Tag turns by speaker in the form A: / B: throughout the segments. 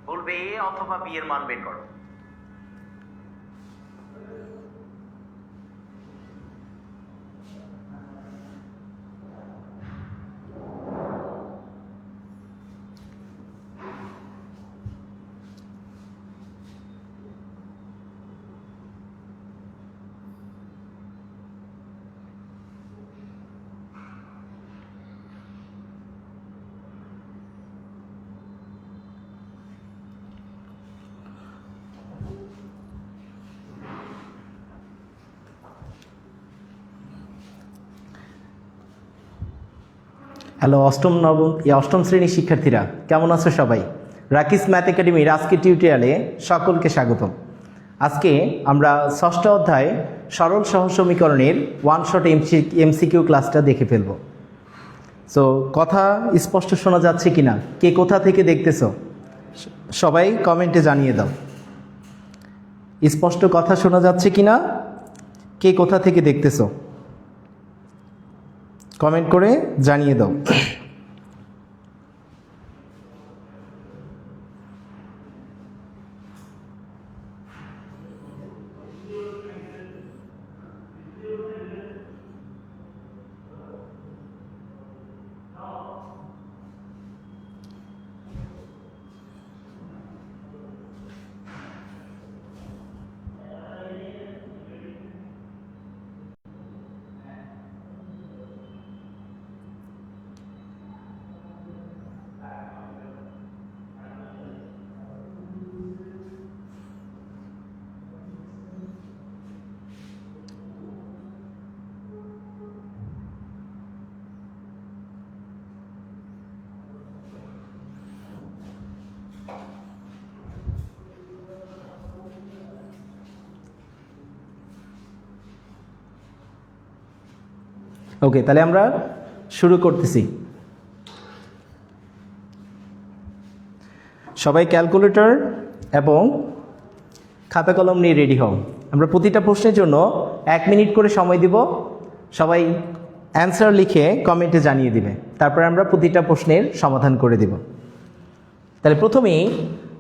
A: বলবে এ অথবা বি এর মান বের করো।
B: হ্যালো অষ্টম শ্রেণীর শিক্ষার্থীরা, কেমন আছো সবাই? রাকিস ম্যাথ একাডেমির আজকের টিউটোরিয়ালে সকলকে স্বাগতম। আজকে আমরা ষষ্ঠ অধ্যায় সরল সহজ সমীকরণের ওয়ান শট এমসিকিউ ক্লাসটা দেখে ফেলব। সো কথা স্পষ্ট শোনা যাচ্ছে কিনা, কে কোথা থেকে দেখতেছো সবাই কমেন্টে জানিয়ে দাও। স্পষ্ট কথা শোনা যাচ্ছে কিনা, কে কোথা থেকে দেখতেছো কমেন্ট করে জানিয়ে দাও। ওকে, তাহলে আমরা শুরু করতেছি। সবাই ক্যালকুলেটর এবং খাতা কলম নিয়ে রেডি হও। আমরা প্রতিটা প্রশ্নের জন্য 1 মিনিট করে সময় দিব। সবাই অ্যান্সার লিখে কমেন্টে জানিয়ে দিবে, তারপরে আমরা প্রতিটা প্রশ্নের সমাধান করে দিব। তাহলে প্রথমেই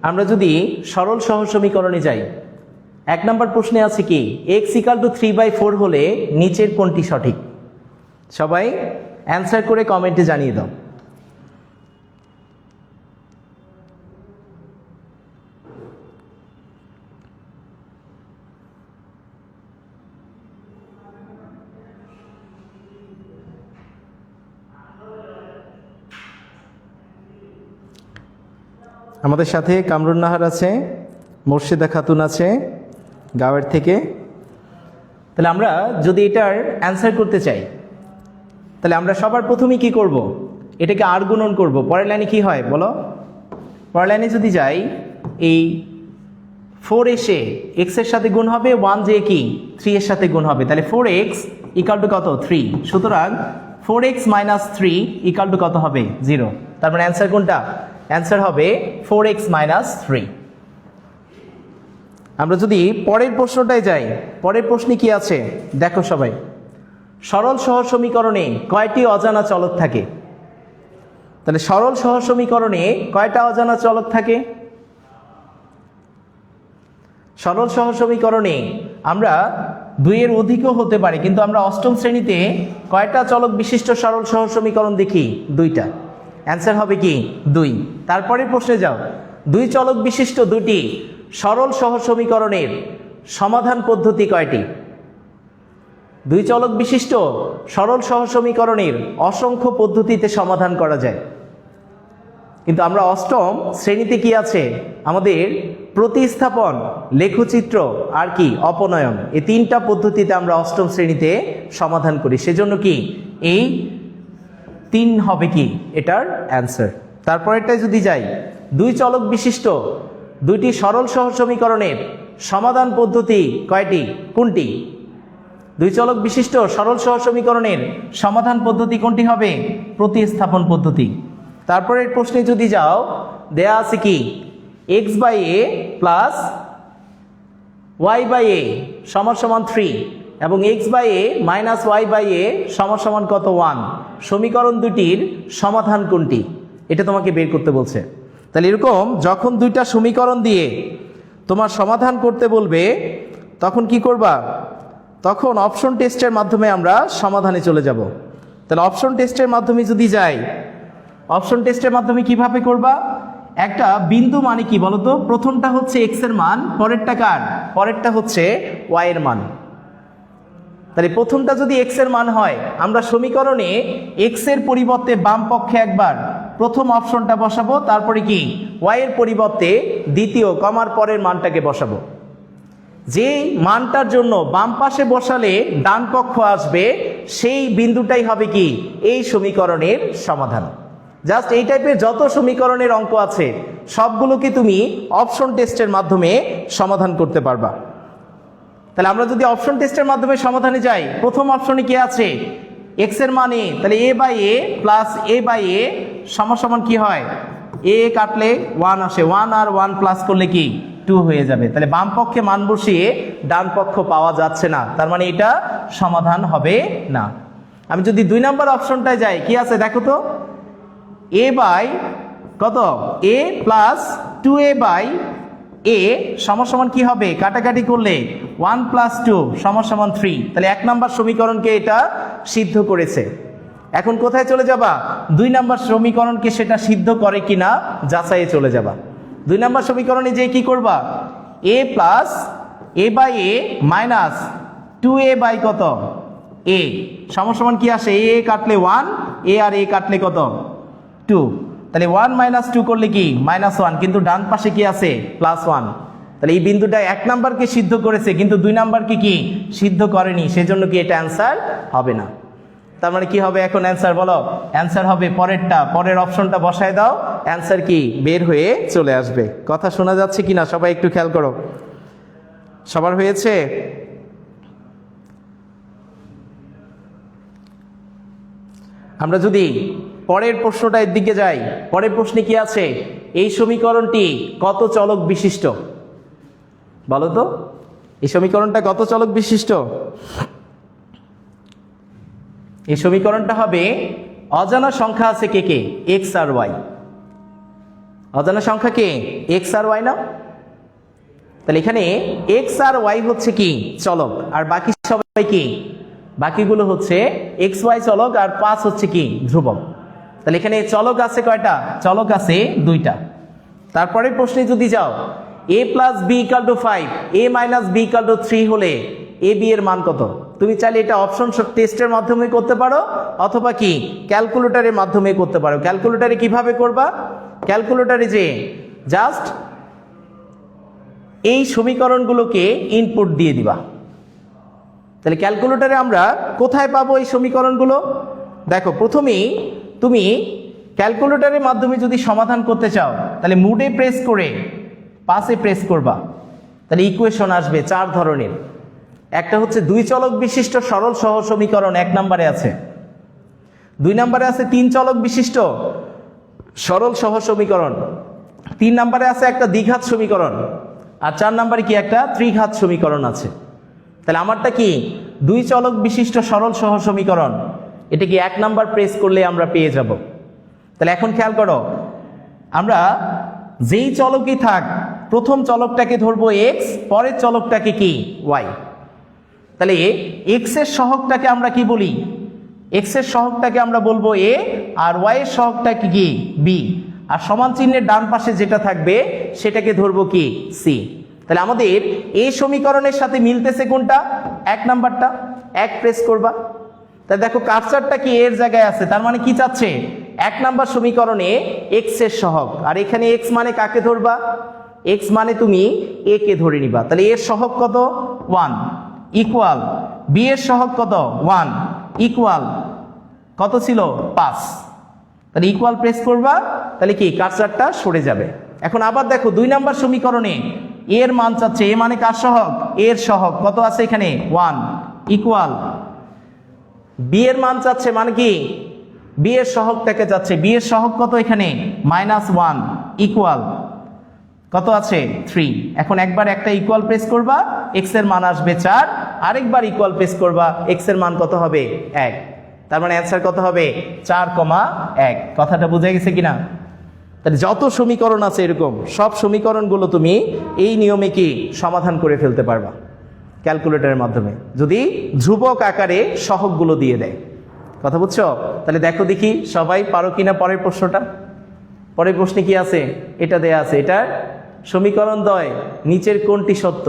B: আমরা যদি সরল সহজ সমীকরণে যাই, 1 নম্বর প্রশ্নে আছে কি x=3/4 হলে নিচের কোনটি সঠিক? সবাই অ্যান্সার করে কমেন্টে জানিয়ে দাও। আমাদের সাথে কামরুন নাহার আছে, মোর্শেদা খাতুন আছে গাঁয়ের থেকে। তাহলে আমরা যদি এটার অ্যান্সার করতে চাই, তাহলে আমরা সবার প্রথমেই কি করব? এটাকে আর গুণন করব। পরের লাইনে কি হয় বলো? পরের লাইনে যদি যাই, এই 4 এসে x এর সাথে গুণ হবে, 1 যে কি 3 এর সাথে গুণ হবে, তাহলে 4x = কত? 3। সুতরাং 4x - 3 = কত হবে? 0। তার মানে অ্যান্সার কোনটা? অ্যান্সার হবে 4x - 3। আমরা যদি পরের প্রশ্নটায় যাই, পরের প্রশ্নে কি আছে দেখো সবাই। সরল সহজ সমীকরণে কয়টি অজানা চলক থাকে? তাহলে সরল সহজ সমীকরণে কয়টা অজানা চলক থাকে? সরল সহজ সমীকরণে আমরা 2 এর অধিকও হতে পারে, কিন্তু আমরা অষ্টম শ্রেণীতে কয়টা চলক বিশিষ্ট সরল সহজ সমীকরণ দেখি? 2টা। অ্যান্সার হবে কি? 2। তারপরের প্রশ্নে যাও, 2 চলক বিশিষ্ট 2টি সরল সহজ সমীকরণের সমাধান পদ্ধতি কয়টি? 2 চলক বিশিষ্ট সরল সহজ সমীকরণের অসংখ্য পদ্ধতিতে সমাধান করা যায়, কিন্তু আমরা অষ্টম শ্রেণীতে কি আছে আমাদের? প্রতিস্থাপন, লেখচিত্র আর কি অপনয়ন, এই 3টা পদ্ধতিতে আমরা অষ্টম শ্রেণীতে সমাধান করি। সেজন্য কি এই 3 হবে কি এটার অ্যান্সার। তারপরেরটায় যদি যাই, 2 চলক বিশিষ্ট 2টি সরল সহজ সমীকরণের সমাধান পদ্ধতি কয়টি? কোনটি? 2 চলক বিশিষ্ট সরল সহজ সমীকরণের সমাধান পদ্ধতি কোনটি হবে? প্রতিস্থাপন পদ্ধতি। তারপরের প্রশ্নে যদি যাও, দেয়া আছে কি x/a প্লাস y/a সমান 3 এবং x/a মাইনাস y/a সমান কত? 1। সমীকরণ দুটির সমাধান কোনটি? এটা তোমাকে বের করতে বলছে। তাহলে এরকম যখন দুইটা সমীকরণ দিয়ে তোমার সমাধান করতে বলবে তখন কি করবা, তখন অপশন টেস্টের মাধ্যমে আমরা সমাধানে চলে যাব। তাহলে অপশন টেস্টের মাধ্যমে যদি যাই, অপশন টেস্টের মাধ্যমে কিভাবে করবা, একটা বিন্দু মানে কি বলতো, প্রথমটা হচ্ছে এক্স এর মান, পরেরটা কার, পরেরটা হচ্ছে ওয়াই এর মান। তাহলে প্রথমটা যদি এক্স এর মান হয়, আমরা সমীকরণে এক্স এর পরিবর্তে বাম পক্ষে একবার প্রথম অপশনটা বসাবো, তারপরে কি ওয়াই এর পরিবর্তে দ্বিতীয় কমার পরের মানটাকে বসাবো। যে মানটার জন্য বাম পাশে বসালে ডান পক্ষ আসবে, সেই বিন্দুটাই হবে কি এই সমীকরণের সমাধান। জাস্ট এই টাইপের যত সমীকরণের অঙ্ক আছে সবগুলোকে তুমি অপশন টেস্টের মাধ্যমে সমাধান করতে পারবা। তাহলে আমরা যদি অপশন টেস্টের মাধ্যমে সমাধানে যাই, প্রথম অপশনে কি আছে, এক্স এর মানে, তাহলে A by A plus A by A সমান কি হয়, এ কাটলে 1 আসে, 1 আর 1 প্লাস করলে কি 2 হয়ে যাবে। তাহলে বাম পক্ষে মান বসিয়ে ডান পক্ষ পাওয়া যাচ্ছে না, তার মানে এটা সমাধান হবে না। আমি যদি 2 নাম্বার অপশনটায় যাই, কি আছে দেখো তো, এ বাই কত, a plus 2a by A সমান কি হবে, কাটাকাটি করলে 1 প্লাস 2 সমান 3। তাহলে 1 নাম্বার সমীকরণকে এটা সিদ্ধ করেছে। এখন কোথায় চলে যাবা, 2 নাম্বার সমীকরণকে সেটা সিদ্ধ করে কিনা যাচাইয়ে চলে যাবা। 2 নাম্বার সমীকরণে যে কি করবা, A plus A by A minus 2a by কত এ সমান কি আসে, এ কাটলে 1, এ আর এ কাটলে কত 2। তাহলে 1 মাইনাস 2 করলে কি -1, কিন্তু ডান পাশে কি আছে +1। তাহলে এই বিন্দুটা 1 নাম্বারকে সিদ্ধ করেছে, কিন্তু 2 নাম্বারকে কি সিদ্ধ করেনি, সেজন্য কি এটা অ্যান্সার হবে না। তার মানে কি হবে এখন অ্যান্সার বলো, অ্যান্সার হবে পরেরটা, পরের অপশনটা বসায় দাও, অ্যান্সার কি বের হয়ে চলে আসবে। কথা শোনা যাচ্ছে কিনা সবাই একটু খেয়াল করো, সবার হয়েছে? আমরা যদি পরের প্রশ্নটার দিকে যাই, পরের প্রশ্নে কি আছে, এই সমীকরণটি কত চলক বিশিষ্ট, বলো তো এই সমীকরণটা কত চলক বিশিষ্ট। এই সমীকরণটা হবে, অজানা সংখ্যা আছে কে কে, এক্স আর ওয়াই। অজানা সংখ্যা কে, এক্স আর ওয়াই না। তাহলে এখানে এক্স আর ওয়াই হচ্ছে কি চলক, আর বাকি সবাই কি, বাকিগুলো হচ্ছে এক্স ওয়াই চলক, আর 5 হচ্ছে কি ধ্রুবক। তাহলে এখানে চলক আছে কয়টা, চলক আছে 2টা। তারপরে প্রশ্নে যদি যাও, a plus B equal to 5, a minus B equal to 3 হলে এ বি এর মান কত। তুমি চাইলে এটা অপশন টেস্টের মাধ্যমে করতে পারো, অথবা কি ক্যালকুলেটরের মাধ্যমে করতে পারো। ক্যালকুলেটরে কিভাবে করবা, ক্যালকুলেটরে যে জাস্ট এই সমীকরণগুলোকে ইনপুট দিয়ে দিবা। তাহলে ক্যালকুলেটরে আমরা কোথায় পাবো এই সমীকরণগুলো, দেখো প্রথমেই তুমি ক্যালকুলেটরের মাধ্যমে যদি সমাধান করতে চাও, তাহলে মুডে প্রেস করে পাশে প্রেস করবা, তাহলে ইকুয়েশন আসবে 4 ধরনের। একটা হচ্ছে 2 চলক বিশিষ্ট সরল সহ সমীকরণ 1 নম্বরে আছে, 2 নম্বরে আছে 3 চলক বিশিষ্ট সরল সহ সমীকরণ, 3 নম্বরে আছে একটা দ্বিঘাত সমীকরণ, আর 4 নম্বরে কি একটা ত্রিঘাত সমীকরণ আছে। তাহলে আমারটা কি 2 চলক বিশিষ্ট সরল সহ সমীকরণ, এটা কি 1 নাম্বার প্রেস করলে আমরা পেয়ে যাব। তাহলে এখন খেয়াল করো, আমরা যেই চলকই থাক প্রথম চলকটাকে ধরবো এক্স, পরের চলকটাকে কি ওয়াই। তাহলে এক্স এর সহগটাকে আমরা কি বলি, এক্স এর সহগটাকে আমরা বলবো এ, আর ওয়াই এর সহগটাকে কি বি, আর সমান চিহ্নের ডান পাশে যেটা থাকবে সেটাকে ধরবো কি সি। তাহলে আমাদের এই সমীকরণের সাথে মিলতেছে কোনটা, 1 নাম্বারটা, 1 প্রেস করবা। তাহলে দেখো কার্সারটা কি এর জায়গায় আছে, তার মানে কি চাচ্ছে 1 নাম্বার সমীকরণে এক্স এর সহগ, আর এখানে এক্স মানে কাকে ধরবা, এক্স মানে তুমি এ কে ধরে নিবা। তাহলে এর সহগ কত 1 ইকুয়াল, বি এর সহগ কত 1 ইকুয়াল কত ছিল 5। তাহলে ইকুয়াল প্রেস করবা, তাহলে কি কার্সারটা সরে যাবে। এখন আবার দেখো 2 নাম্বার সমীকরণে এর মান চাচ্ছে, এ মানে কার সহগ, এর সহগ কত আছে এখানে 1 ইকুয়াল, বি এর মান চাচ্ছে মানে কি বি এর সহগটাকে চাচ্ছে, বি এর সহগ কত এখানে -1 ইকুয়াল কত আছে 3। এখন একবার একটা ইকুয়াল প্রেস করবা, এক্স এর মান আসবে 4, আরেকবার ইকুয়াল প্রেস করবা, এক্স এর মান কত হবে 1। তার মানে অ্যান্সার কত হবে 4,1। কথাটা বুঝে গেছে কিনা? তাহলে যত সমীকরণ আছে এরকম সব সমীকরণগুলো তুমি এই নিয়মে কি সমাধান করে ফেলতে পারবা ক্যালকুলেটরের মাধ্যমে, যদি ধ্রুবক আকারে সহগগুলো দিয়ে দেয়। কথা বুঝছো? তাহলে দেখো দেখি সবাই পারো কিনা পরের প্রশ্নটা। পরের প্রশ্নে কি আছে? এটা দেয়া আছে, এটার সমীকরণ দ্বয় নিচের কোনটি সত্য?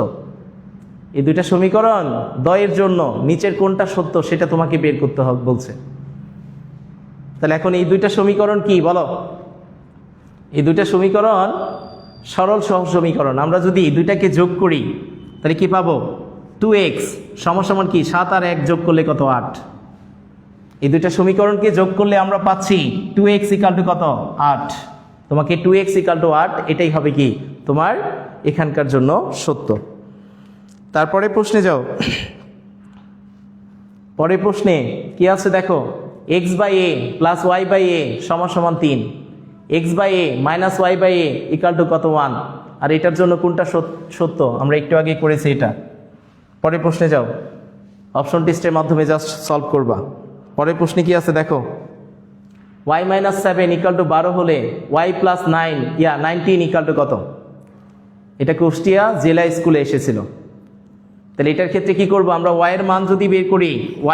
B: এই দুইটা সমীকরণ দ্বয়ের জন্য নিচের কোনটা সত্য সেটা তোমাকে বের করতে হবে বলছে। তাহলে এখন এই দুইটা সমীকরণ কি বলো? এই দুইটা সমীকরণ সরল সহজ সমীকরণ। আমরা যদি এই দুইটাকে যোগ করি তাহলে কি পাবো? 2x সমান কি 7 আর 1 যোগ করলে কত? 8। এই দুইটা সমীকরণকে যোগ করলে আমরা পাচ্ছি 2x = কত? 8। তোমাকে 2x = 8 এটাই হবে কি তোমার এখানকার জন্য সত্য। তারপরে প্রশ্নে যাও। পরের প্রশ্নে কি আছে দেখো, x/a + y/a = 3, x/a - y/a = কত? 1। আর এটার জন্য কোনটা সত্য? আমরা একটু আগে করেছি এটা। পরের প্রশ্নে যাও, অপশন টেস্টের মাধ্যমে জাস্ট সলভ করবা। পরের প্রশ্নে কি আছে দেখো, y - 7 = 12 হলে y + 19 = কত? এটা কুষ্টিয়া জেলা স্কুলে এসেছিল। তাহলে এটার ক্ষেত্রে কি করব? আমরা y এর মান যদি বের করি,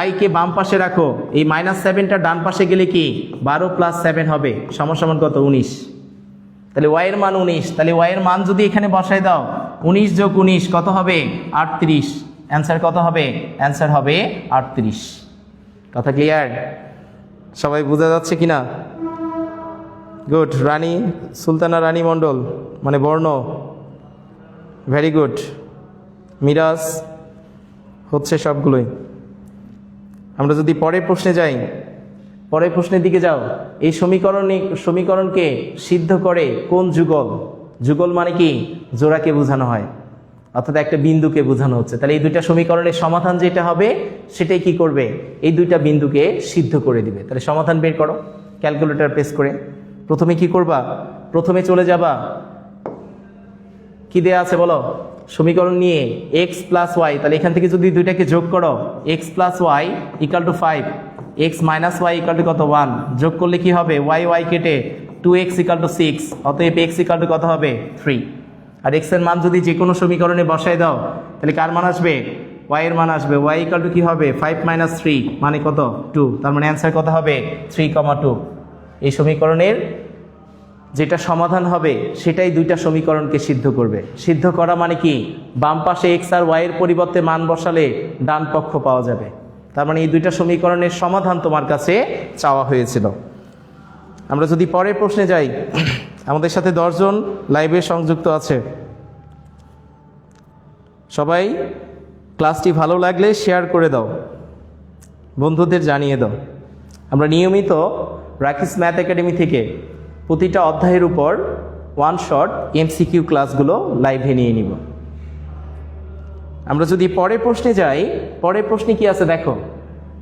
B: y কে বাম পাশে রাখো, এই -7টা ডান পাশে গেলে কি 12 + 7 হবে সমান কত? 19। তাহলে y এর মান 19। তাহলে y এর মান যদি এখানে বসায় দাও, 19 + 19 কত হবে? 38। অ্যান্সার কত হবে? অ্যান্সার হবে 38। কথা ক্লিয়ার? সবাই বোঝা যাচ্ছে কিনা? গুড। রানী সুলতানা রানী মণ্ডল মানে বর্ণ, ভেরি গুড। মিরাজ হচ্ছে সবগুলোই। আমরা যদি পরের প্রশ্নে যাই, পরের প্রশ্নের দিকে যাও। এই সমীকরণকে সিদ্ধ করে কোন যুগল? যুগল মানে কি জোড়াকে বোঝানো হয়, অর্থাৎ একটা বিন্দুকে বোঝানো হচ্ছে। তাহলে এই দুইটা সমীকরণের সমাধান যেটা হবে সেটাই কি করবে? এই দুইটা বিন্দুকে সিদ্ধ করে দিবে। তাহলে সমাধান বের করো ক্যালকুলেটর প্রেস করে। প্রথমে কি করবা? প্রথমে চলে যাবা, কি দেয়া আছে বলো? সমীকরণ নিয়ে x + y। তাহলে এখান থেকে যদি দুইটাকে যোগ করো, x + y = 5, x - y = কত? 1। যোগ করলে কি হবে? y কেটে 2x = 6, অতএব x = কত হবে? 3। আর x এর মান যদি যে কোনো সমীকরণে বসায় দাও তাহলে কার মান আসবে? y এর মান আসবে। y = কি হবে? 5 - 3 মানে কত? 2। তার মানে অ্যান্সার কত হবে? 3,2। এই সমীকরণের যেটা সমাধান হবে সেটাই দুইটা সমীকরণকে সিদ্ধ করবে। সিদ্ধ করা মানে কি? বাম পাশে x আর y এর পরিবর্তে মান বসালে ডান পক্ষ পাওয়া যাবে। তার মানে এই দুইটা সমীকরণের সমাধান তোমার কাছে চাওয়া হয়েছিল। আমরা যদি পরের প্রশ্নে যাই, আমাদের সাথে 10 জন লাইভে সংযুক্ত আছে। সবাই ক্লাসটি ভালো লাগলে শেয়ার করে দাও, বন্ধুদের জানিয়ে দাও। আমরা নিয়মিত রাকিস ম্যাথ একাডেমি থেকে প্রতিটা অধ্যায়ের উপর 1 শট MCQ ক্লাসগুলো লাইভে নিয়ে নিব। আমরা যদি পরের প্রশ্নে যাই, পরের প্রশ্নে কি আছে দেখো,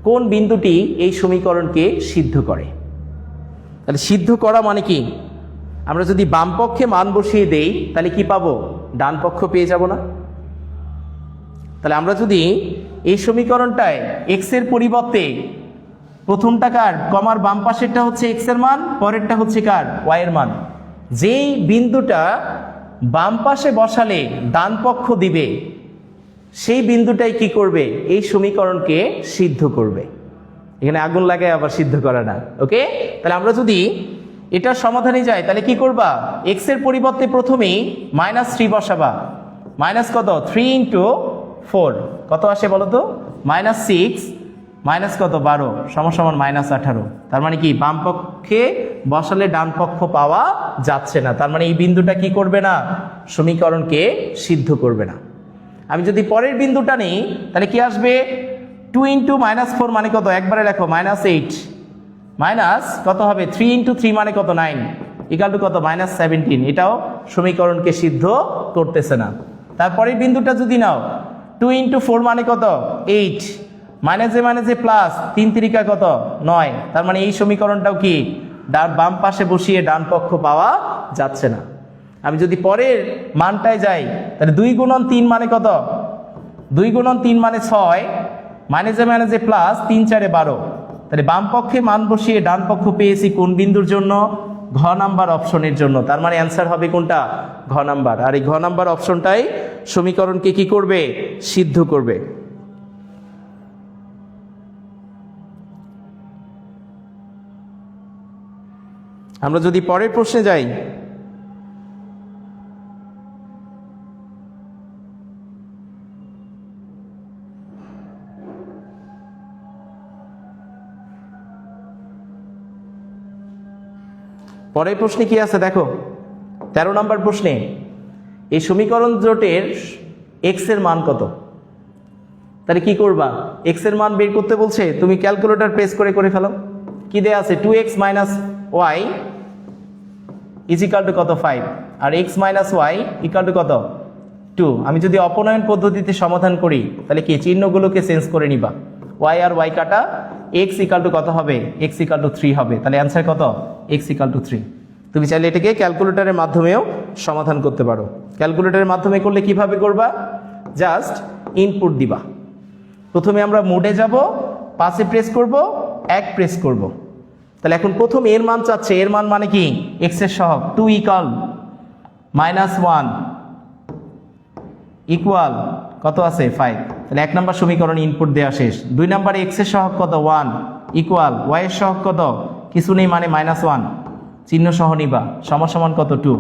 B: কোন বিন্দুটি এই সমীকরণকে সিদ্ধ করে? তাহলে সিদ্ধ করা মানে কি? আমরা যদি বাম পক্ষে মান বসিয়ে দেই তাহলে কি পাবো? ডান পক্ষ পেয়ে যাব না? তাহলে আমরা যদি এই সমীকরণটায় x এর পরিবর্তে প্রথমটা কার? কমার বাম পাশেরটা হচ্ছে x এর মান, পরেরটা হচ্ছে কার? y এর মান। যেই বিন্দুটা বাম পাশে বসালে ডান পক্ষ দিবে সেই বিন্দুটাই কি করবে? এই সমীকরণকে সিদ্ধ করবে। এখানে আগুন লাগে আবার সিদ্ধ করা না, ওকে? তাহলে আমরা যদি এটার সমাধানে যাই তাহলে কি করবা? x এর পরিবর্তে প্রথমেই -3 বসাবা। মাইনাস কত? 3 × 4 কত আসে বলো তো? -6 মাইনাস কত? 12 সমান -18। তার মানে কি বাম পক্ষে বসালে ডান পক্ষ পাওয়া যাচ্ছে না। তার মানে এই বিন্দুটা কি করবে না? সমীকরণকে সিদ্ধ করবে না। আমি যদি পরের বিন্দুটা নিই তাহলে কি আসবে? 2 × -4 মানে কত? একবারে লেখো -8 মাইনাস কত হবে? 3 × 3 মানে কত? 9 = কত? -17। এটাও সমীকরণকে সিদ্ধ করতেছে না। তারপরের বিন্দুটা যদি নাও, 2 × 4 মানে কত? 8 -এ প্লাস 3 3 কত? 9। তার মানে এই সমীকরণটাও কি বাম পাশে বসিয়ে ডান পক্ষ পাওয়া যাচ্ছে না। আমি যদি পরের মানটায় যাই তাহলে 2 × 3 মানে কত? 2 × 3 মানে 6 -এ প্লাস 3 4 12। তাহলে বাম পক্ষে মান বসিয়ে ডান পক্ষ পেয়েছি কোন বিন্দুর জন্য? ঘ নাম্বার অপশনের জন্য। তার মানে অ্যান্সার হবে কোনটা? ঘ নাম্বার। আর এই ঘ নাম্বার অপশনটাই সমীকরণকে কি করবে? সিদ্ধ করবে। আমরা যদি পরের প্রশ্নে যাই, পরের প্রশ্নে কি আছে দেখো, 13 নম্বর প্রশ্নে এই সমীকরণ জোটের এক্স এর মান কত? তাহলে কি করবা? এক্স এর মান বের করতে বলছে, তুমি ক্যালকুলেটর প্রেস করে ফেলো। কি দেয়া আছে? 2x - y ইজিক্যাল টু কত? 5। আর x - y ইকুয়াল টু কত? 2। আমি যদি অপনয়ন পদ্ধতিতে সমাধান করি তাহলে কি চিহ্নগুলোকে চেঞ্জ করে নিবা, y আর y কাটা, x ইকুয়াল টু কত হবে? x ইকুয়াল টু 3 হবে। তাহলে অ্যান্সার কত? x equal to 3। তুমি চাইলে এটাকে ক্যালকুলেটরের মাধ্যমেও সমাধান করতে পারো। ক্যালকুলেটরের মাধ্যমে করলে কিভাবে করবা? জাস্ট ইনপুট দিবা। প্রথমে আমরা মোডে যাব, 5-এ প্রেস করব, 1 প্রেস করব। তাহলে এখন প্রথম এর মান চাচ্ছে, এর মান মানে কি? x এর সহগ 2 ইকুয়াল -1 ইকুয়াল কত আছে? 5। তাহলে 1 নম্বর সমীকরণ ইনপুট দেওয়া শেষ। 2 নম্বরে x এর সহগ কত? 1 ইকুয়াল y এর সহগ কত? কিছু নেই মানে -1, চিহ্ন সহ নিবা, সমান কত? 2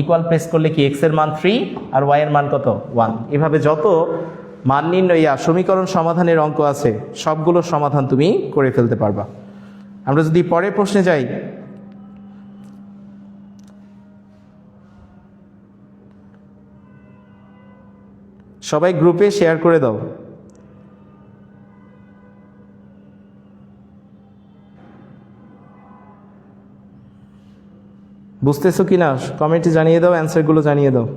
B: ইকুয়াল প্রেস করলে কি x এর মান 3 আর y এর মান কত? 1। এভাবে যত মান নির্ণয় সমীকরণ সমাধানের অঙ্ক আছে সবগুলোর সমাধান তুমি করে ফেলতে পারবা। আমরা যদি পরের প্রশ্নে যাই, সবাই গ্রুপে শেয়ার করে দাও। বুঝতেছো কিনা কমেন্টে জানিয়ে দাও, অ্যান্সারগুলো জানিয়ে দাও।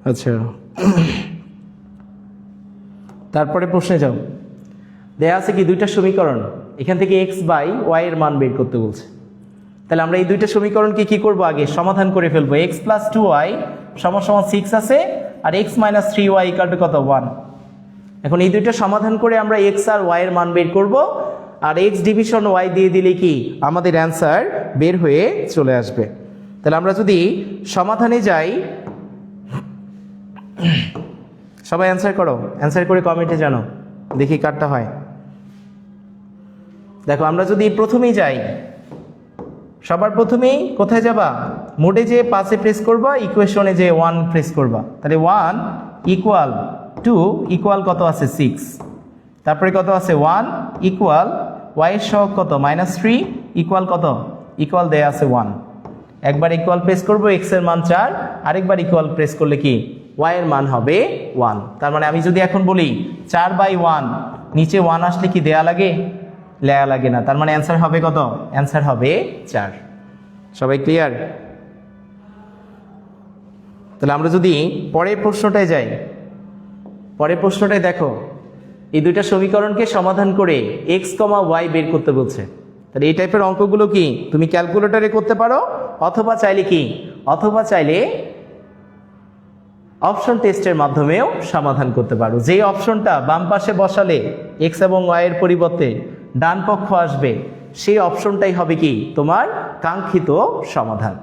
B: আচ্ছা, তারপরে প্রশ্নে যাও। দেয়া আছে কি দুইটা সমীকরণ, এখান থেকে x/y এর মান বের করতে বলছে। তাহলে আমরা এই দুইটা সমীকরণকে কি করব? আগে সমাধান করে ফেলবো। x + 2y = 6 আছে, আর x - 3y = কত? 1। এখন এই দুইটা সমাধান করে আমরা x আর y এর মান বের করব, আর x ডিভিশন y দিয়ে দিলে কি আমাদের অ্যান্সার বের হয়ে চলে আসবে। তাহলে আমরা যদি সমাধানে যাই, সবাই অ্যান্সার করো, অ্যান্সার করে কমেন্টে জানো, দেখি কারটা হয়। দেখো আমরা যদি প্রথমেই যাই, সবার প্রথমেই কোথায় যাবা? মোডে যে 5-এ প্রেস করবা, ইকুয়েশনে যে 1 প্রেস করবা। তাহলে 1 ইকুয়াল 2 ইকুয়াল কত আছে? 6। তারপরে কত আছে? 1 ইকুয়াল y এর সহগ কত? -3 ইকুয়াল কত? ইকুয়াল দেয়া আছে 1। একবার ইকুয়াল প্রেস করব, x এর মান 4, আরেকবার ইকুয়াল প্রেস করলে কি y এর মান হবে 1। তার মানে আমি যদি এখন বলি 4/1, নিচে 1 আসলে কি দেয়া লাগে? লেয়া লাগে না। তার মানে অ্যান্সার হবে কত? অ্যান্সার হবে 4। সবাই ক্লিয়ার? তাহলে আমরা যদি পরের প্রশ্নটায় যাই, পরের প্রশ্নটায় দেখো এই দুইটা সমীকরণকে সমাধান করে x, y বের করতে বলছে। তাহলে এই টাইপের অঙ্কগুলো কি তুমি ক্যালকুলেটরে করতে পারো, অথবা চাইলে কি, অথবা চাইলে অপশন টেস্টের মাধ্যমেও সমাধান করতে পারো। যেই অপশনটা বাম পাশে বসালে x এবং y এর পরিবর্তে ডান পক্ষ আসবে, সেই অপশনটাই হবে কি তোমার কাঙ্ক্ষিত সমাধান।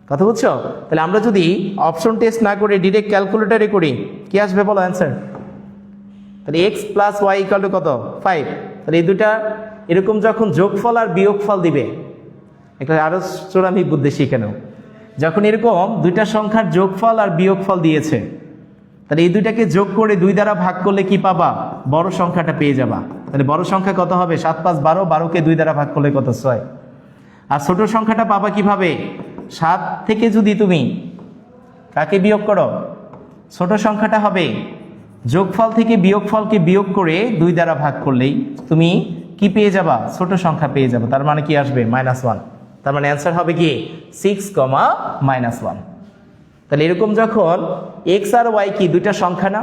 B: কথা বুঝছো? তাহলে আমরা যদি অপশন টেস্ট না করে ডিরেক্ট ক্যালকুলেটরে করি, কি আসবে বলো অ্যান্সার? তাহলে x + y = কত? 5। তাহলে এই দুটা এরকম যখন যোগফল আর বিয়োগফল দিবে, একটা আরো চোরামি বুদ্ধি শিখে নাও। যখন এরকম দুইটা সংখ্যার যোগফল আর বিয়োগফল দিয়েছে, তাহলে এই দুইটাকে যোগ করে 2 দ্বারা ভাগ করলে কি পাবা? বড় সংখ্যাটা পেয়ে যাবা। তাহলে বড় সংখ্যা কত হবে? 7 × 5 = 12, 12কে 2 দ্বারা ভাগ করলে কত? 6। আর ছোট সংখ্যাটা পাবা কিভাবে? 7 থেকে যদি তুমি কাকে বিয়োগ করো, ছোট সংখ্যাটা হবে যোগফল থেকে বিয়োগফলকে বিয়োগ করে 2 দ্বারা ভাগ করলেই তুমি কি পেয়ে যাবা? ছোট সংখ্যা পেয়ে যাবে। তার মানে কি আসবে? -1। তার মানে অ্যান্সার হবে কি 6,-1। তাহলে এরকম যখন এক্স আর ওয়াই কি দুইটা সংখ্যা না,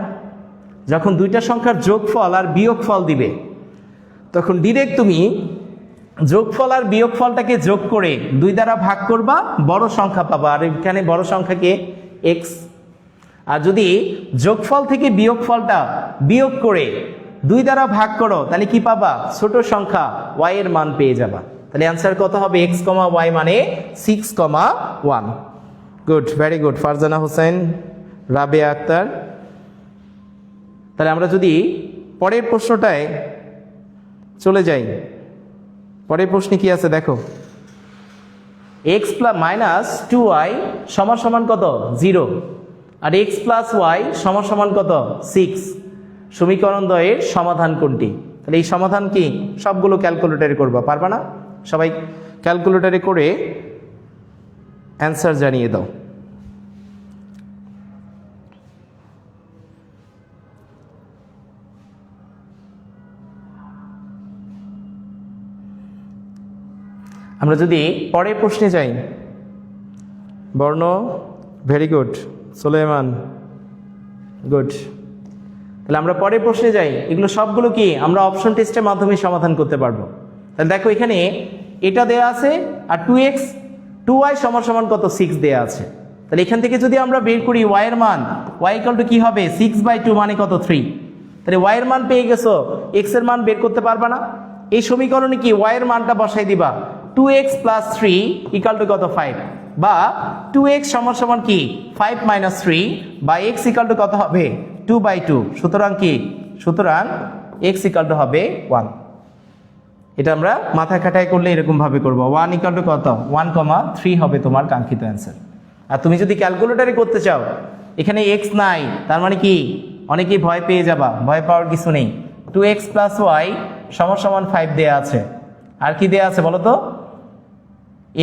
B: যখন দুইটা সংখ্যার যোগফল আর বিয়োগফল দিবে তখন ডিরেক্ট তুমি যোগফল আর বিয়োগফলটাকে যোগ করে 2 দ্বারা ভাগ করবা, বড় সংখ্যা পাবা। আর এখানে বড় সংখ্যাকে এক্স। আর যদি যোগফল থেকে বিয়োগফলটা বিয়োগ করে 2 দ্বারা ভাগ করো তাহলে কি পাবা? ছোট সংখ্যা ওয়াই এর মান পেয়ে যাবা। তাহলে অ্যান্সার কত হবে? এক্স কমা ওয়াই মানে 6,1। Good, very good. Farzana Hossain, Rabeya Akter. তাহলে আমরা যদি পরের প্রশ্নটায় চলে যাই, পরের প্রশ্নে কি আছে দেখো। x মাইনাস 2y সমান সমান কত? 0। আর x প্লাস ওয়াই সমান সমান কত? 6। সমীকরণ দ্বয়ের সমাধান কোনটি? তাহলে এই সমাধান কি? সবগুলো ক্যালকুলেটরে করবা, পারবা না? সবাই ক্যালকুলেটরে করে অ্যান্সার জানিয়ে দাও। আমরা যদি পরের প্রশ্নে যাই, বর্ণ, ভেরি গুড। সুলেমান, গুড। তাহলে আমরা পরের প্রশ্নে যাই। এগুলো সবগুলো কি আমরা অপশন টেস্টের মাধ্যমে সমাধান করতে পারবো। তাহলে দেখো এখানে এটা দেয়া আছে আর 2x 2y সমান সমান কত? 6 দেয়া আছে। তাহলে এখান থেকে যদি আমরা বের করি y এর মান, y ইকুয়াল টু কি হবে? 6/2 মানে কত? 3। তাহলে y এর মান পেয়ে গেছো, x এর মান বের করতে পারবা না? এই সমীকরণে কি y এর মানটা বসাই দিবা। 2x প্লাস 3 ইকুয়াল টু কত? 5। বা 2x সমান সমান কি? 5 মাইনাস 3 বা x ইকুয়াল টু কত হবে? 2/2। সুতরাং কি? সুতরাং x ইকুয়াল টু হবে 1। এটা আমরা মাথা খাটাই করলে এরকম ভাবে করবো। 1 ইকুয়াল টু কত? 1,3 হবে তোমার কাঙ্ক্ষিত অ্যান্সার। আর তুমি যদি ক্যালকুলেটরে করতে চাও, এখানে x নাই, তার মানে কি? অনেকেই ভয় পেয়ে যাবা, ভয় পাওয়ার কিছু নেই। 2x প্লাস ওয়াই সমান সমান 5 দেয়া আছে। আর কি দেয়া আছে বলো তো?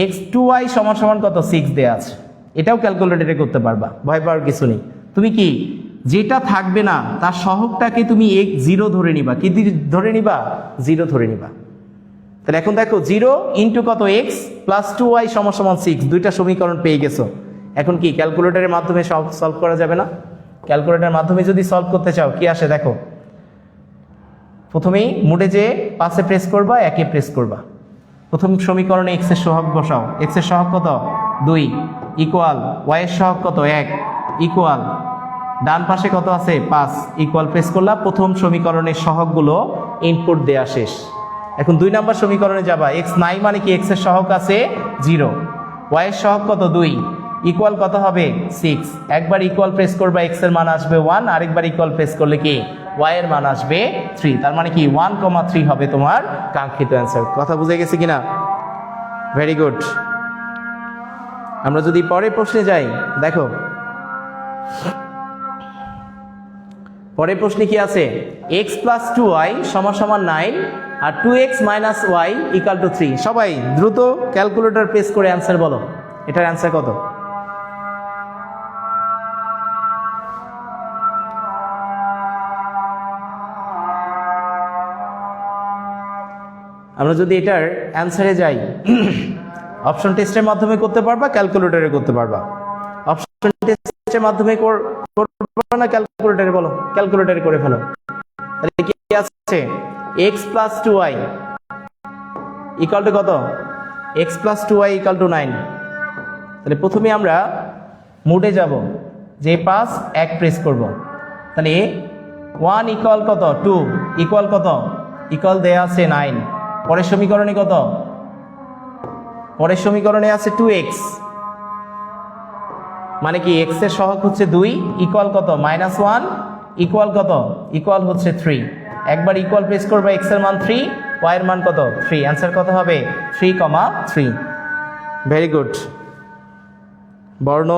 B: x 2y সমান সমান কত? 6 দেয়া আছে। এটাও ক্যালকুলেটরে করতে পারবা, ভয় পাওয়ার কিছু নেই। তুমি কি যেটা থাকবে না তার সহগটাকে তুমি 0 ধরে নিবা। কি ধরে নিবা? 0 ধরে নিবা। তাহলে এখন দেখো 0 ইন্টু কত? x প্লাস 2y সমান সমান 6, দুইটা সমীকরণ পেয়ে গেছো। এখন কি ক্যালকুলেটরের মাধ্যমে সলভ করা যাবে না? ক্যালকুলেটরের মাধ্যমে যদি সলভ করতে চাও কি আসে দেখো। প্রথমেই মোডে যে পাশে প্রেস করবা, একে প্রেস করবা। প্রথম সমীকরণে x এর সহগ বসাও। x এর সহগ কত? 2 ইকুয়াল y এর সহগ কত? 1 ইকুয়াল ডান পাশে কত আছে? 5 ইকুয়াল প্রেস করলা। প্রথম সমীকরণের সহগগুলো ইনপুট দেয়া শেষ। এখন 2 নাম্বার সমীকরণে যাবা। x নাই মানে কি? x এর সহগ আছে 0, y এর সহগ কত? 2 ইকুয়াল কত হবে? 6। একবার ইকুয়াল প্রেস করবা, x এর মান আসবে 1, আরেকবার ইকুয়াল প্রেস করলে কি? y এর মান আসবে 3। তার মানে কি 1,3 হবে তোমার কাঙ্ক্ষিত অ্যান্সার। কথা বুঝে গেছে কিনা? Very good. আমরা যদি পরের প্রশ্নে যাই, দেখো পরের প্রশ্নে কি আছে? x প্লাস 2y সমান সমান 9 আর 2x minus Y equal to 3। সবাই দ্রুত ক্যালকুলেটর প্রেস করে অ্যান্সার বলো। এটার অ্যান্সার কত? আমরা যদি এটার অ্যান্সারে যাই, অপশন টেস্টের মাধ্যমে করতে পারবা, ক্যালকুলেটরে করতে পারবা। অপশন টেস্টের মাধ্যমে করবা না ক্যালকুলেটরে? বলো, ক্যালকুলেটরে করে ফেলো। তাহলে কি আছে? x plus 2y equal to কত? x plus 2y equal to 9। তাহলে প্রথমে আমরা মোডে যাব, যে পাস 1 প্রেস করব। তাহলে 1 ইকুয়াল কত? 2 ইকুয়াল কত? ইকুয়াল দেয়া আছে 9। পরের সমীকরণে কত? পরের সমীকরণে আছে 2x, মানে কি x এর সহগ হচ্ছে 2 ইকুয়াল কত? -1 ইকুয়াল কত? ইকুয়াল হচ্ছে 3। একবার ইকুয়াল প্রেস করবে, x এর মান 3, y এর মান কত? 3। অ্যান্সার কত হবে? 3,3। Very good. বর্ণ,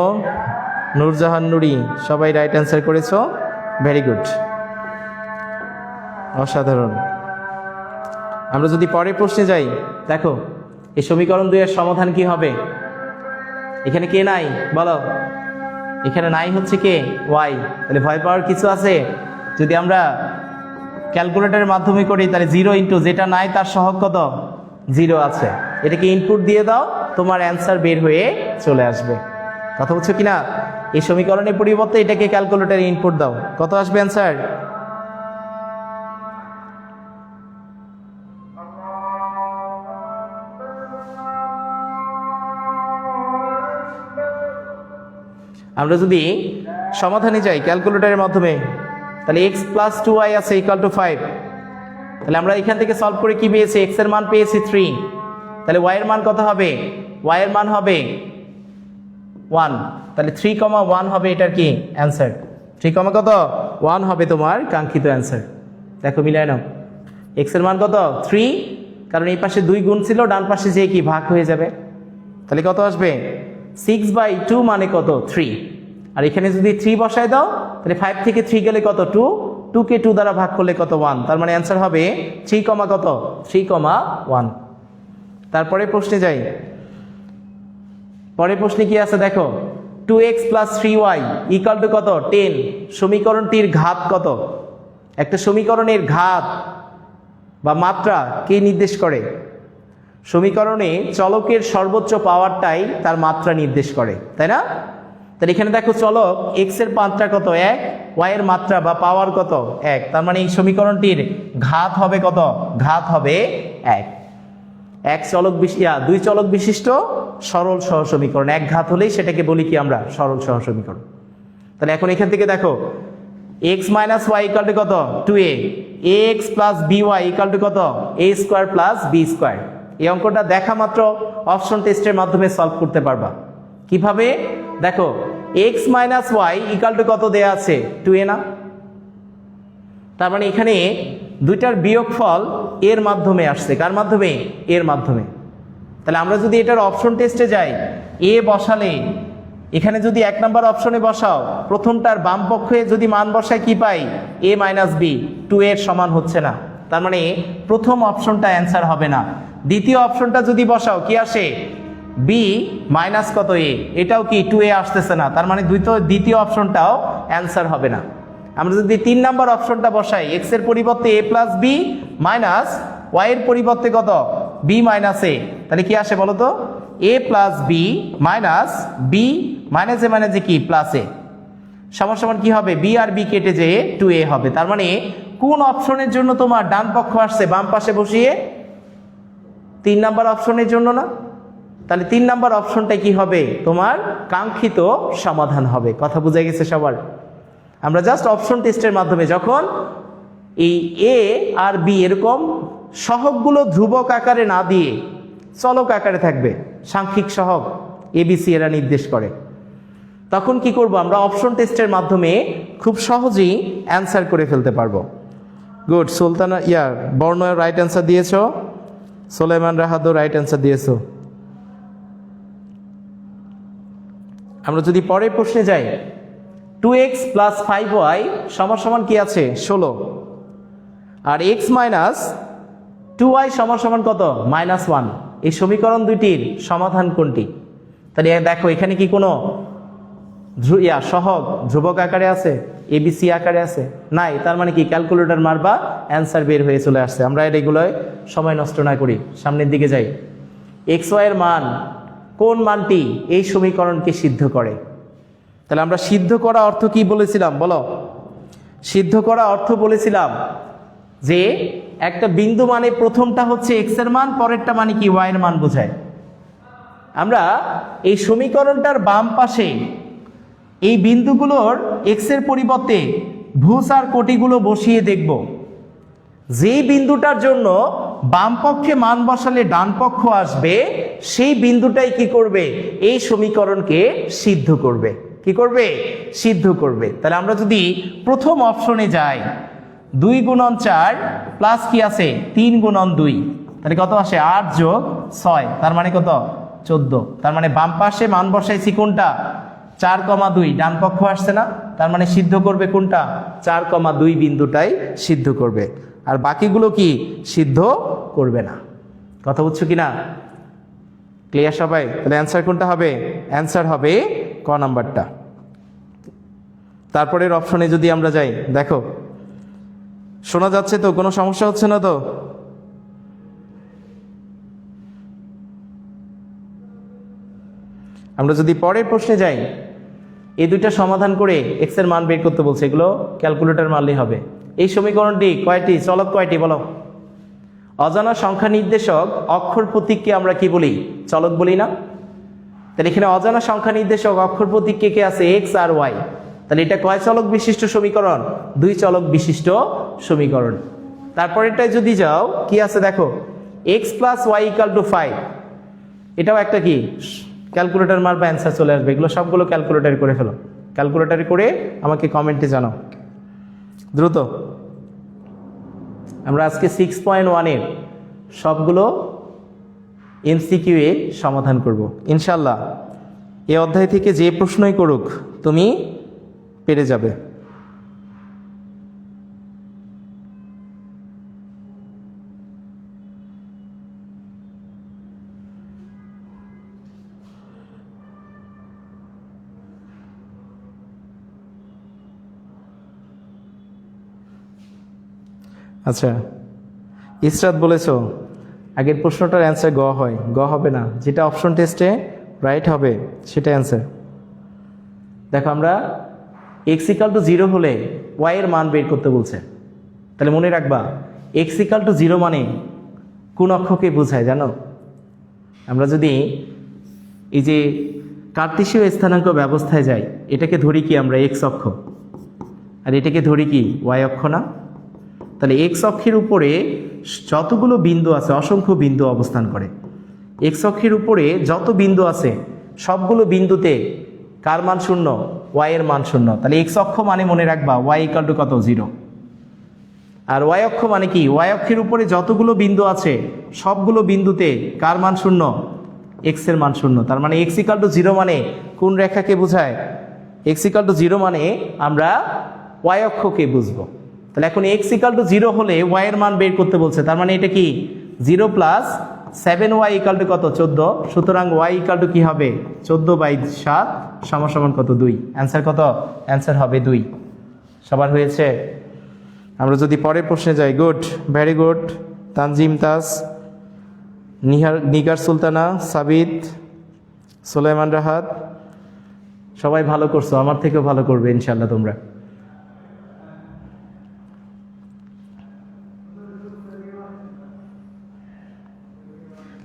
B: নূরজাহান নুরি সবাই রাইট অ্যান্সার করেছো। ভেরি গুড, অসাধারণ। আমরা যদি পরের প্রশ্নে যাই, দেখো এই সমীকরণ 2 এর সমাধান কি হবে? এখানে কে নাই বলো? এখানে নাই হচ্ছে কে? y। তাহলে ভয় পাওয়ার কিছু আছে? যদি আমরা ক্যালকুলেটরের মাধ্যমে করি তাহলে 0 ইন্টু যেটা নাই তার সহগ কত? 0 আছে। এটাকে ইনপুট দিয়ে দাও, তোমার অ্যান্সার বের হয়ে চলে আসবে। কথা বলছো কিনা? এই সমীকরণের পরিবর্তে এটাকে ক্যালকুলেটরে ইনপুট দাও, কত আসবে অ্যান্সার? আমরা যদি সমাধানে যাই ক্যালকুলেটরের মাধ্যমে, তাহলে x প্লাস 2y আছে ইকুয়াল টু 5। তাহলে আমরা এখান থেকে সলভ করে কি পেয়েছি? x এর মান পেয়েছি 3। তাহলে y এর মান কত হবে? y এর মান হবে 1। তাহলে 3,1 হবে এটার কি অ্যান্সার? 3, কত 1 হবে তোমার কাঙ্ক্ষিত অ্যান্সার। দেখো মিলাই নাও, x এর মান কত 3, কারণ এই পাশে 2 গুণ ছিল, ডান পাশে যে কি ভাগ হয়ে যাবে। তাহলে কত আসবে? 6/2 মানে কত 3। আর এখানে যদি 3 বসায় দাও, তাহলে 5 থেকে 3 গেলে কত 2, 2 কে 2 দ্বারা ভাগ করলে কত 1। তার মানে অ্যান্সার হবে 3, কত 3,1। তারপরে প্রশ্নে যাই। পরের প্রশ্নে কি আছে দেখো, 2x plus 3y equal to কত 10। সমীকরণটির ঘাত কত? একটা সমীকরণের ঘাত বা মাত্রা কে নির্দেশ করে? সমীকরণে চলকের সর্বোচ্চ পাওয়ারটাই তার মাত্রা নির্দেশ করে, তাই না? তাহলে এখানে দেখো চলক x এর মাত্রা কত 1, y এর মাত্রা বা পাওয়ার কত 1। তার মানে এই সমীকরণটির ঘাত হবে কত? ঘাত হবে 1। দুই চলক বিশিষ্ট সরল সহ সমীকরণ, এক ঘাত হলেই সেটাকে বলি কি আমরা? সরল সহ সমীকরণ। তাহলে এখন এখান থেকে দেখো x minus Y equal to কত 2a, ax plus by equal to কত a square plus B square. এই অঙ্কটা দেখা মাত্র অপশন টেস্টের মাধ্যমে সলভ করতে পারবা। কিভাবে? দেখো x minus Y equal to কত দেয়া আছে 2a না? তার মানে এখানে দুইটার বিয়োগফল এর মাধ্যমে আসছে। কার মাধ্যমে? এর মাধ্যমে। তাহলে আমরা যদি এটার অপশন টেস্টে যাই, এ বসালে এখানে যদি 1 নম্বর অপশনে বসাও, প্রথমটার বাম পক্ষে যদি মান বসায় কি পাই? a মাইনাস বি, 2 এর সমান হচ্ছে না। তার মানে প্রথম অপশনটা অ্যান্সার হবে না। দ্বিতীয় অপশনটা যদি বসাও কি আসে? বি মাইনাস কত এ, এটাও কি 2a আসতেছে না। তার মানে দ্বিতীয় অপশনটাও অ্যান্সার হবে না। আমরা যদি 3 নম্বর অপশনটা বসাই, x এর পরিবর্তে a plus B minus y এর পরিবর্তে কত b মাইনাস a, তাহলে কি আসে বলো তো? a plus B minus B minus A মাইনাসে কি প্লাস এ সমান সমান কি হবে? b আর b কেটে যেয়ে 2a হবে। তার মানে কোন অপশনের জন্য তোমার ডান পক্ষ আসছে বাম পাশে বসিয়ে? 3 নম্বর অপশনের জন্য না? তাহলে 3 নম্বর অপশনটা কি হবে? তোমার কাঙ্ক্ষিত সমাধান হবে। কথা বুঝে গেছে সবার? আমরা জাস্ট অপশন টেস্টের মাধ্যমে যখন এই এ আর বি এরকম সহগগুলো ধ্রুবক আকারে না দিয়ে চলক আকারে থাকবে, সাংখ্যিক সহগ এবিসি এরা নির্দেশ করে, তখন কি করব? আমরা অপশন টেস্টের মাধ্যমে খুব সহজেই অ্যান্সার করে ফেলতে পারবো। গুড। সুলতানা বর্ণ রাইট অ্যান্সার দিয়েছ, সোলাইমান রাহাদও রাইট অ্যান্সার দিয়েছো। আমরা যদি পরের প্রশ্নে যাই, 2x প্লাস 5y সমান সমান কি আছে 16, আর x মাইনাস 2y সমান সমান কত -1। এই সমীকরণ দুইটির সমাধান কোনটি? তাহলে দেখো এখানে কি কোনো সহগ ধ্রুবক আকারে আছে, এবিসি আকারে আছে? নাই। তার মানে কি ক্যালকুলেটর মারবা, অ্যান্সার বের হয়ে চলে আসছে। আমরা এগুলোয় সময় নষ্ট না করি, সামনের দিকে যাই। এক্স ওয়াই এর মান, কোন মানটি এই সমীকরণকে সিদ্ধ করে? তাহলে আমরা সিদ্ধ করা অর্থ কি বলেছিলাম বলো? সিদ্ধ করা অর্থ বলেছিলাম যে একটা বিন্দু মানে প্রথমটা হচ্ছে এক্স এর মান, পরেরটা মানে কি ওয়াই এর মান বোঝায়। আমরা এই সমীকরণটার বাম পাশে এই বিন্দুগুলোর এক্স এর পরিবর্তে ভুজ আর কোটিগুলো বসিয়ে দেখব। যেই বিন্দুটার জন্য বাম পক্ষে মান বসালে ডান পক্ষ আসবে, সেই বিন্দুটাই কি করবে? এই সমীকরণকে সিদ্ধ করবে। কি করবে? সিদ্ধ করবে। তাহলে আমরা যদি প্রথম অপশনে যাই, 2 গুণন 4 প্লাস কি আছে 3 গুণন 2, তাহলে কত আসে 8 যোগ 6, তার মানে কত 14। তার মানে বাম পাশে মান বসাইছি কোনটা? 4,2, ডান পক্ষ আসছে না? তার মানে সিদ্ধ করবে কোনটা? 4,2 বিন্দুটাই সিদ্ধ করবে, আর বাকিগুলো কি সিদ্ধ করবে না। কথা বুঝছো কিনা? ক্লিয়ার সবাই? তাহলে অ্যান্সার কোনটা হবে? অ্যান্সার হবে ক নাম্বারটা। তারপরের অপশনে যদি আমরা যাই, দেখো শোনা যাচ্ছে তো? কোনো সমস্যা হচ্ছে না তো? আমরা যদি পরের প্রশ্নে যাই, এই দুইটা সমাধান করে এক্স এর মান বের করতে বলছে, এগুলো ক্যালকুলেটর মারলেই হবে। এই সমীকরণটি কয়টি, চলক কয়টি বলো? অজানা সংখ্যা নির্দেশক অক্ষর প্রতীককে আমরা কি বলি? চলক বলি না? তাহলে এখানে অজানা সংখ্যা নির্দেশক অক্ষর প্রতীক কে আছে? এক্স আর ওয়াই। তাহলে এটা কয় চলক বিশিষ্ট সমীকরণ? 2 চলক বিশিষ্ট সমীকরণ। তারপরেরটায় যদি যাও, কি আছে দেখো, X plus Y equal to 5। এটাও একটা কি ক্যালকুলেটর মারবা, অ্যান্সার চলে আসবে। এগুলো সবগুলো ক্যালকুলেটর করে ফেলো, ক্যালকুলেটর করে আমাকে কমেন্টে জানাও দ্রুত। আমরা আজকে 6.1 এর সবগুলো এমসিকিউ এ সমাধান করব ইনশাল্লাহ। এই অধ্যায় থেকে যে প্রশ্নই করুক তুমি পেরে যাবে। আচ্ছা, ইসরাত বলেছো আগের প্রশ্নটার অ্যান্সার গ হয়। গ হবে না, যেটা অপশন টেস্টে রাইট হবে সেটা অ্যান্সার। দেখো, আমরা এক্স ইকাল টু 0 হলে ওয়াই এর মান বের করতে বলছে। তাহলে মনে রাখবা, এক্স ইকাল টু 0 মানে কোন অক্ষকে বোঝায় জানো? আমরা যদি এই যে কার্তেশীয় স্থানাঙ্ক ব্যবস্থায় যাই, এটাকে ধরি কি আমরা এক্স অক্ষ, আর এটাকে ধরি কি ওয়াই অক্ষ না? তাহলে এক্স অক্ষের উপরে যতগুলো বিন্দু আছে, অসংখ্য বিন্দু অবস্থান করে। এক্স অক্ষের উপরে যত বিন্দু আছে সবগুলো বিন্দুতে কার মান 0? ওয়াই এর মান 0। তাহলে এক্স অক্ষ মানে মনে রাখবা ওয়াই ইকাল টু কত? 0। আর ওয়াই অক্ষ মানে কি? ওয়াই অক্ষের উপরে যতগুলো বিন্দু আছে সবগুলো বিন্দুতে কার মান 0? এক্স এর মান 0। তার মানে এক্স ইকাল টু 0 মানে কোন রেখাকে বোঝায়? এক্স ইকাল টু 0 মানে আমরা ওয়াই অক্ষকে বুঝবো। তাহলে এখন এক্স ইকাল টু 0 হলে ওয়াই এর মান বের করতে বলছে। তার মানে এটা কি 0 প্লাস 7y ইকাল টু কত? 14। সুতরাং ওয়াই ইকাল টু কি হবে? 14/7 সমান কত? 2। অ্যান্সার কত? অ্যান্সার হবে 2। সবার হয়েছে? আমরা যদি পরের প্রশ্নে যাই, গুড, ভেরি গুড। তানজিম তাজ, নিগার সুলতানা, সাবিত, সুলাইমান রাহাত, সবাই ভালো করছো, আমার থেকেও ভালো করবে ইনশাল্লাহ তোমরা।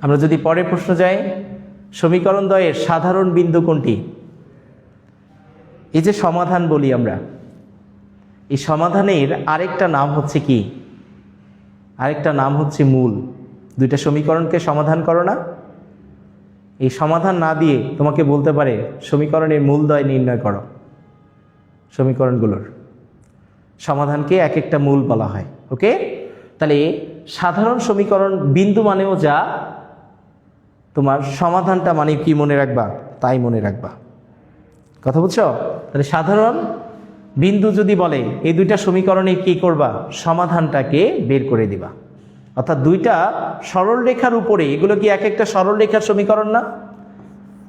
B: আমরা যদি পরের প্রশ্ন যাই, সমীকরণ দ্বয়ের সাধারণ বিন্দু কোনটি? এই যে সমাধান বলি আমরা, এই সমাধানের আরেকটা নাম হচ্ছে কি? আরেকটা নাম হচ্ছে মূল। দুইটা সমীকরণকে সমাধান করো না, এই সমাধান না দিয়ে তোমাকে বলতে পারে সমীকরণের মূলদ্বয় নির্ণয় করো। সমীকরণগুলোর সমাধানকে এক একটা মূল বলা হয়। ওকে, তাহলে সাধারণ সমীকরণ বিন্দু মানেও যা, তোমার সমাধানটা মানে কি মনে রাখবা? তাই মনে রাখবা। কথা বুঝছো? তাহলে সাধারণ বিন্দু যদি বলে এই দুইটা সমীকরণে কি করবা? সমাধানটাকে বের করে দিবা। অর্থাৎ দুইটা সরল রেখার উপরে, এগুলো কি এক একটা সরল রেখার সমীকরণ না?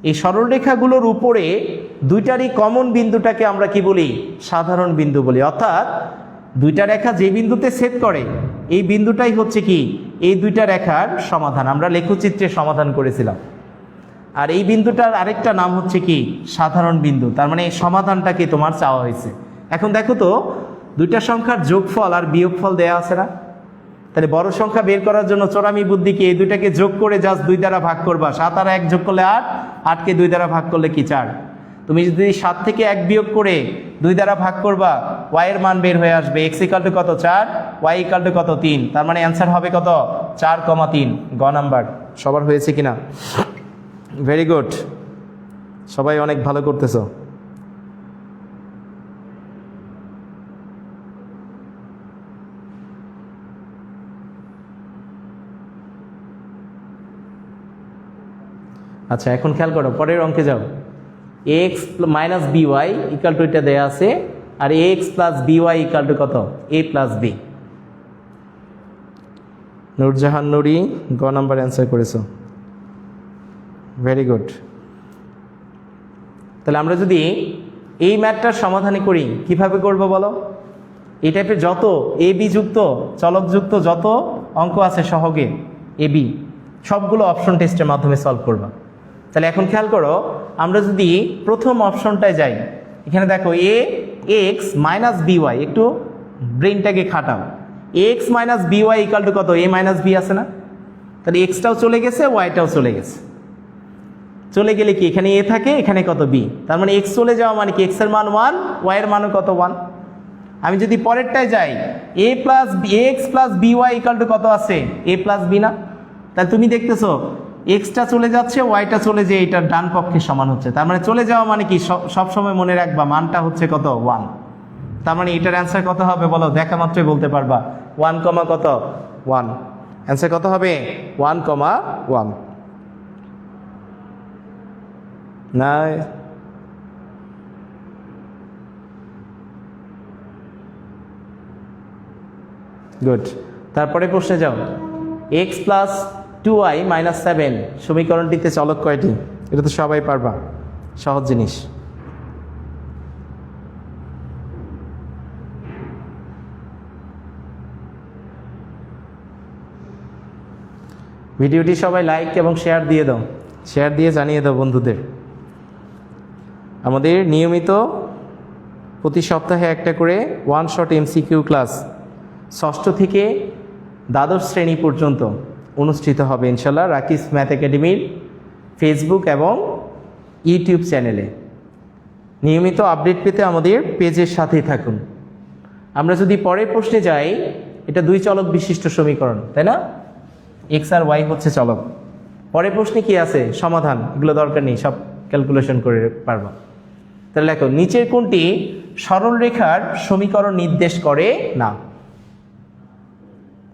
B: এই সরল রেখাগুলোর উপরে দুইটারই কমন বিন্দুটাকে আমরা কি বলি? সাধারণ বিন্দু বলি। অর্থাৎ দুইটা রেখা যে বিন্দুতে ছেদ করে এই বিন্দুটাই হচ্ছে কি? এই দুইটা রেখার সমাধান। আমরা লেখচিত্রে সমাধান করেছিলাম। আর এই বিন্দুটার আরেকটা নাম হচ্ছে কি? সাধারণ বিন্দু। তার মানে এই সমাধানটাকে তোমার চাওয়া হয়েছে। এখন দেখো তো, দুইটা সংখ্যার যোগফল আর বিয়োগফল দেয়া আছে না? তাহলে বড় সংখ্যা বের করার জন্য চোরামি বুদ্ধি কি? এই দুইটাকে যোগ করে জাস্ট 2 দ্বারা ভাগ করবা। 7 আর 1 যোগ করলে 8, 8কে 2 দ্বারা ভাগ করলে কি? 4। তুমি যদি 7 থেকে 1 বিয়োগ করে 2 দ্বারা ভাগ করবা, ওয়াই এর মান বের হয়ে আসবে। এক্স ইকাল টু কত? 4, ওয়াই ইকাল টু কত? 3। তার মানে অ্যান্সার হবে কত? 4,3। গ নাম্বার। সবার হয়েছে কিনা? ভেরি গুড, সবাই অনেক ভালো করতেছো। আচ্ছা, এখন খেয়াল করো, পরের অঙ্কে যাও। X minus b y equal to এটা দেয়া আছে, আর x plus b y equal to কত? A plus b. Nurjahan Nuri গ নাম্বার অ্যান্সার করেছো, ভেরি গুড। তাহলে আমরা যদি এই ম্যাথটার সমাধানই করি, কিভাবে করব বলো? এই টাইপের যত এ বি যুক্ত, চলকযুক্ত যত অঙ্ক আছে সহগে এ বি, সবগুলো অপশন টেস্টের মাধ্যমে সলভ করবা। তাহলে এখন খেয়াল করো, আমরা যদি প্রথম অপশনটায় যাই, এখানে দেখো এ এক্স মাইনাস বিওয়াই, একটু ব্রেনটাকে খাটাও। X minus b y equal to কত? এ মাইনাস বি আছে না? তাহলে এক্সটাও চলে গেছে, ওয়াইটাও চলে গেছে। চলে গেলে কি এখানে এ থাকে, এখানে কত? বি। তার মানে এক্স চলে যাওয়া মানে কি এক্স এর মান 1, ওয়াই এর মানও কত? 1। আমি যদি পরেরটায় যাই, a plus x plus b y equal to কত আছে? এ প্লাস বি না? তাহলে তুমি দেখতেছো এক্সটা চলে যাচ্ছে, ওয়াইটা চলে যেয়ে এটার ডান পক্ষে সমান হচ্ছে। তার মানে চলে যাওয়া মানে কি সব সময় মনে রাখবা মানটা হচ্ছে কত? 1। তার মানে এটার অ্যান্সার কত হবে বলো? দেখা মাত্রই বলতে পারবা 1, কত? 1। অ্যান্সার কত হবে? 1, 1। না, গুড। তারপরে প্রশ্নে যাও। এক্স প্লাস 2y মাইনাস 7 সমীকরণটিতে চলক কয়টি? এটা তো সবাই পারবা, সহজ জিনিস। ভিডিওটি সবাই লাইক এবং শেয়ার দিয়ে দাও, শেয়ার দিয়ে জানিয়ে দাও বন্ধুদের। আমাদের নিয়মিত প্রতি সপ্তাহে একটা করে ওয়ান শট এমসিকিউ ক্লাস ষষ্ঠ থেকে দ্বাদশ শ্রেণী পর্যন্ত অনুষ্ঠিত হবে ইনশাল্লাহ রাকিস ম্যাথ একাডেমির ফেসবুক এবং ইউটিউব চ্যানেলে। নিয়মিত আপডেট পেতে আমাদের পেজের সাথেই থাকুন। আমরা যদি পরের প্রশ্নে যাই, এটা 2 চলক বিশিষ্ট সমীকরণ, তাই না? এক্স আর ওয়াই হচ্ছে চলক। পরের প্রশ্নে কি আছে? সমাধান। এগুলো দরকার নেই, সব ক্যালকুলেশন করে পারবা। তাহলে দেখো, নিচের কোনটি সরল রেখার সমীকরণ নির্দেশ করে না?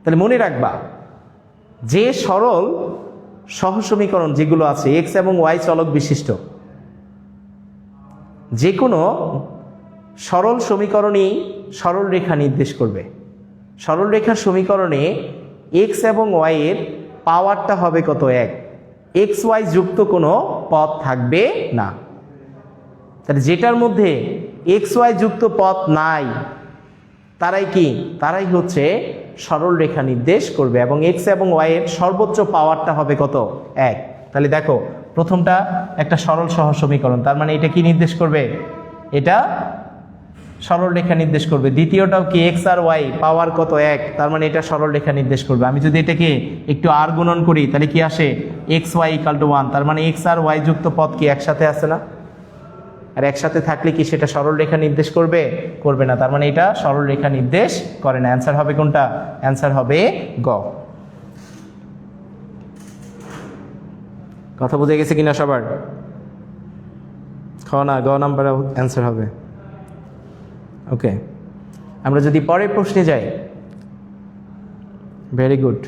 B: তাহলে মনে রাখবা, যে সরল সহসমীকরণ যেগুলো আছে এক্স এবং ওয়াই চলক বিশিষ্ট, যে কোনো সরল সমীকরণই সরল রেখা নির্দেশ করবে। সরল রেখার সমীকরণে এক্স এবং ওয়াই এর পাওয়ারটা হবে কত? 1। এক্স ওয়াই যুক্ত কোনো পদ থাকবে না। তাহলে যেটার মধ্যে এক্স ওয়াই যুক্ত পদ নাই, তারাই কি? তারাই হচ্ছে সরল রেখা নির্দেশ করবে, এবং এক্স এবং ওয়াই এর সর্বোচ্চ পাওয়ারটা হবে কত? 1। তাহলে দেখো, প্রথমটা একটা সরল সহ সমীকরণ, তার মানে এটা কি নির্দেশ করবে? এটা সরল রেখা নির্দেশ করবে। দ্বিতীয়টাও কি? এক্স আর ওয়াই পাওয়ার কত? 1, তার মানে এটা সরল রেখা নির্দেশ করবে। আমি যদি এটাকে একটু আর গুণন করি, তাহলে কি আসে? এক্স ওয়াই ইকাল টু 1, তার মানে এক্স আর ওয়াই যুক্ত পদ কি একসাথে আছে না? আর একসাথে থাকলে কি সেটা সরল রেখা নির্দেশ করবে? করবে না। তার মানে এটা সরল রেখা নির্দেশ করে না। অ্যান্সার হবে কোনটা? অ্যান্সার হবে গ। কথা বুঝে গেছে কিনা সবার? না, গ নাম্বার অ্যান্সার হবে। ওকে, আমরা যদি পরের প্রশ্নে যাই। ভেরি গুড,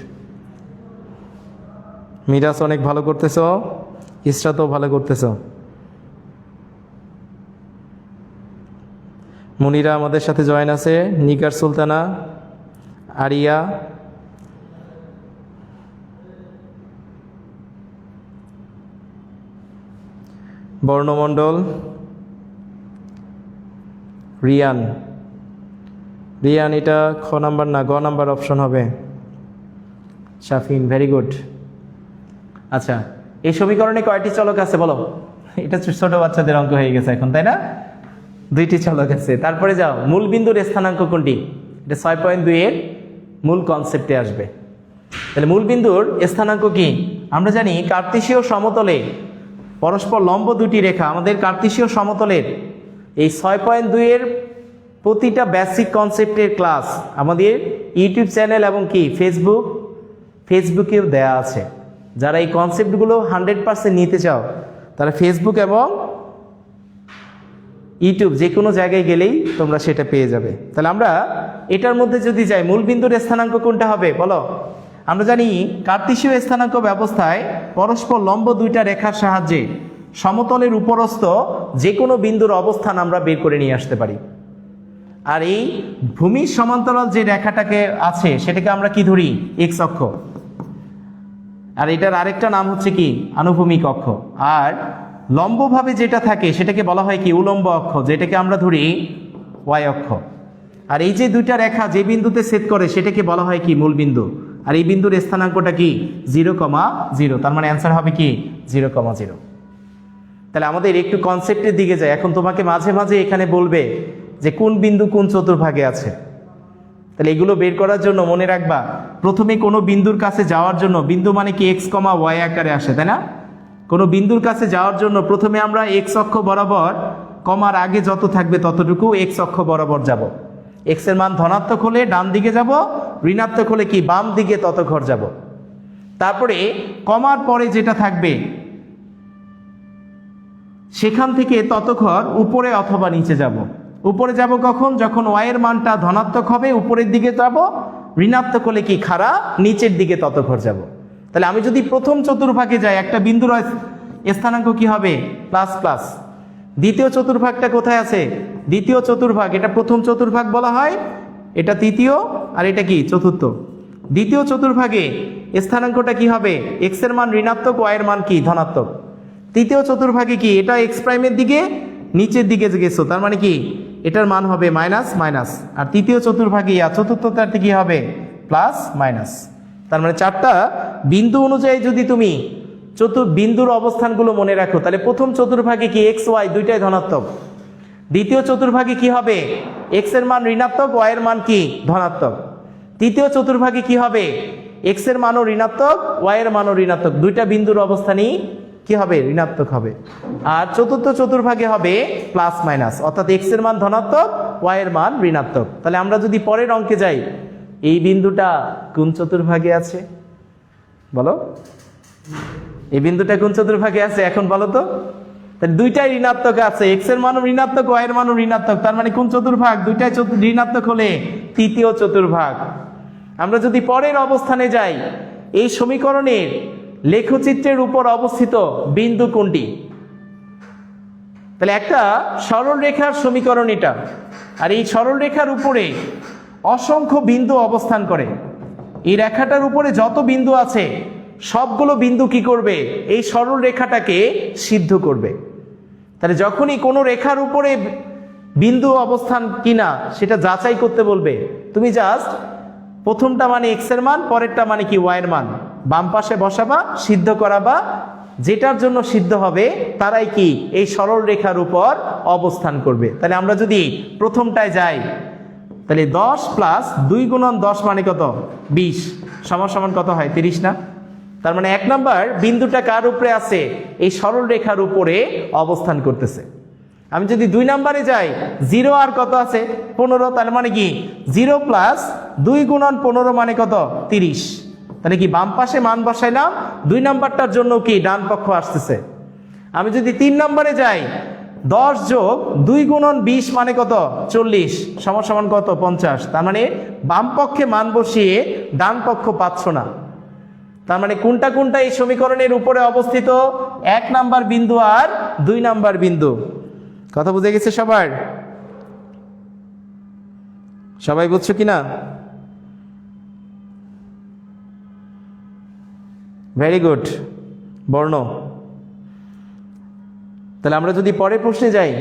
B: মিরাজ অনেক ভালো করতেছ, ইসরাতও ভালো করতেছ। মুনিরা আমাদের সাথে জয়েন আছে, নিগার সুলতানা, আরিয়া, বর্ণমণ্ডল, রিয়ান। রিয়ান, এটা খ নাম্বার না, গ নাম্বার অপশন হবে। Shafin, very good. আচ্ছা, এই সমীকরণে কয়টি চলক আছে বলো? এটা ছোট বাচ্চাদের অঙ্ক হয়ে গেছে এখন, তাই না? 2টি চলক আছে। তারপরে যাও, মূল বিন্দুর স্থানাঙ্ক কোনটি? এটা 6.2 এর মূল কনসেপ্টে আসবে। তাহলে মূল বিন্দুর স্থানাঙ্ক কি? আমরা জানি কার্তেশীয় সমতলে পরস্পর লম্ব 2টি রেখা, আমাদের কার্তেশীয় সমতলের এই 6.2 এর প্রতিটা বেসিক কনসেপ্টের ক্লাস আমাদের ইউটিউব চ্যানেল এবং কি ফেসবুকেও দেয়া আছে। যারা এই কনসেপ্টগুলো 100% নিতে চাও, তারা ফেসবুক এবং ইউটিউব যে কোনো জায়গায় গেলেই তোমরা সেটা পেয়ে যাবে। তাহলে আমরা এটার মধ্যে যদি যাই, মূল বিন্দুর স্থানাঙ্ক কোনটা হবে বলো? আমরা জানি কার্তেশীয় স্থানাঙ্ক ব্যবস্থায় পরস্পর লম্ব 2টা রেখার সাহায্যে সমতলের উপরস্থ যে কোনো বিন্দুর অবস্থান আমরা বের করে নিয়ে আসতে পারি। আর এই ভূমির সমান্তরাল যে রেখাটাকে আছে সেটাকে আমরা কি ধরি? এক্স অক্ষ। আর এটার আরেকটা নাম হচ্ছে কি? আনুভূমিক অক্ষ। আর লম্বভাবে যেটা থাকে সেটাকে বলা হয় কি? উলম্ব অক্ষ, যেটাকে আমরা ধরি ওয়াই অক্ষ। আর এই যে 2টা রেখা যে বিন্দুতে ছেদ করে সেটাকে বলা হয় কি? মূল বিন্দু। আর এই বিন্দুর স্থানাঙ্কটা কি? 0,0। তার মানে অ্যান্সার হবে কি? 0,0। তাহলে আমাদের একটু কনসেপ্টের দিকে যায়। এখন তোমাকে মাঝে মাঝে এখানে বলবে যে কোন বিন্দু কোন চতুর্ভাগে আছে। তাহলে এগুলো বের করার জন্য মনে রাখবা, প্রথমে কোনো বিন্দুর কাছে যাওয়ার জন্য, বিন্দু মানে কি এক্স কমা ওয়াই আকারে আসে, তাই না? কোনো বিন্দুর কাছে যাওয়ার জন্য প্রথমে আমরা এক্স অক্ষ বরাবর, কমার আগে যত থাকবে ততটুকু এক্স অক্ষ বরাবর যাব। এক্স এর মান ধনাত্মক হলে ডান দিকে যাব, ঋণাত্মক হলে কি বাম দিকে তত ঘর যাব। তারপরে কমার পরে যেটা থাকবে সেখান থেকে তত ঘর উপরে অথবা নিচে যাব। উপরে যাব কখন? যখন ওয়াই এর মানটা ধনাত্মক হবে উপরের দিকে যাব, ঋণাত্মক হলে কি খাড়া নিচের দিকে তত ঘর যাব। তাহলে আমি যদি প্রথম চতুর্ভাগে যাই, একটা বিন্দুর স্থানাঙ্ক কি হবে? Plus plus. দ্বিতীয় চতুর্ভাগটা কোথায় আছে? দ্বিতীয় চতুর্ভাগ, এটা প্রথম চতুর্ভাগ বলা হয়, এটা তৃতীয়, আর এটা কি চতুর্থ। দ্বিতীয় চতুর্ভাগে স্থানাঙ্কটা কি হবে? এক্স এর মান ঋণাত্মক, ওয়াই এর মান কি ধনাত্মক। তৃতীয় চতুর্ভাগে কি এটা এক্স প্রাইমের দিকে নিচের দিকে গেছো, তার মানে কি এটার মান হবে মাইনাস মাইনাস। আর তৃতীয় চতুর্ভাগে চতুর্থটাতে কি হবে? Plus minus. তার মানে চারটা বিন্দু অনুযায়ী যদি তুমি বিন্দুর অবস্থানগুলো মনে রাখো, তাহলে প্রথম চতুর্ভাগে কি এক্স ওয়াই দুইটাই ধনাত্মক। দ্বিতীয় চতুর্ভাগে কি হবে? এক্স এর মান ঋণাত্মক, ওয়াই এর মান কি ধনাত্মক। তৃতীয় চতুর্ভাগে কি হবে? এক্স এর মানও ঋণাত্মক, ওয়াই এর মানও ঋণাত্মক, দুইটা বিন্দুর অবস্থানই কি হবে? ঋণাত্মক হবে। আর চতুর্থ চতুর্ভাগে হবে প্লাস মাইনাস, অর্থাৎ এক্স এর মান ধনাত্মক, ওয়াই এর মান ঋণাত্মক। তাহলে আমরা যদি পরের অঙ্কে যাই, এই বিন্দুটা কোন চতুর্ভাগে আছে বলো? এই বিন্দুটা কোন চতুর্ভাগে আছে এখন বলো তো? তাহলে দুইটাই ঋণাত্মক আছে, এক্স এর মানও ঋণাত্মক, ওয়াই এর মানও ঋণাত্মক। তার মানে কোন চতুর্ভাগ? দুইটাই ঋণাত্মক হলে তৃতীয় চতুর্ভাগ। আমরা যদি পরের অবস্থানে যাই, এই সমীকরণের লেখচিত্রের উপর অবস্থিত বিন্দু কোনটি? তাহলে একটা সরল রেখার সমীকরণ এটা, আর এই সরল রেখার উপরে অসংখ্য বিন্দু অবস্থান করে। এই রেখাটার উপরে যত বিন্দু আছে সবগুলো বিন্দু কি করবে? এই সরল রেখাটাকে সিদ্ধ করবে। তাহলে যখনই কোনো রেখার উপরে বিন্দু অবস্থান কিনা সেটা যাচাই করতে বলবে, তুমি জাস্ট প্রথমটা মানে এক্স এর মান, পরেরটা মানে কি ওয়াই এর মান, বাম পাশে বসাবা, সিদ্ধ করাবা। যেটার জন্য সিদ্ধ হবে তারাই কি এই সরল রেখার উপর অবস্থান করবে। তাহলে আমরা যদি প্রথমটায় যাই, তাহলে 10 প্লাস 2 গুণন 10 মানে কত? 20 সমান সমান কত হয়? 30 না? তার মানে 1 নাম্বার বিন্দুটা কার উপরে আছে? এই সরল রেখার উপরে অবস্থান করতেছে। আমি যদি 2 নাম্বারে যাই, 0 আর কত আছে? 15। তার মানে কি 0 প্লাস 2 গুণন 15 মানে কত? 30। তাহলে কি বাম পাশে মান বসাইলাম, 2 নাম্বারটার জন্য কি ডান পক্ষ আসতেছে। আমি যদি 3 নাম্বারে যাই, 10 যোগ 2 গুণন 20 মানে কত? 40 সমান সমান কত? 50। তার মানে বাম পক্ষে মান বসিয়ে ডান পক্ষ পাচ্ছ না। তার মানে কোনটা কোনটা এই সমীকরণের উপরে অবস্থিত? 1 নাম্বার বিন্দু আর 2 নাম্বার বিন্দু। কথা বুঝে গেছে সবার? সবাই বুঝছো কিনা? Very good. বর্ণ। তাহলে আমরা যদি পরের প্রশ্নে যাই,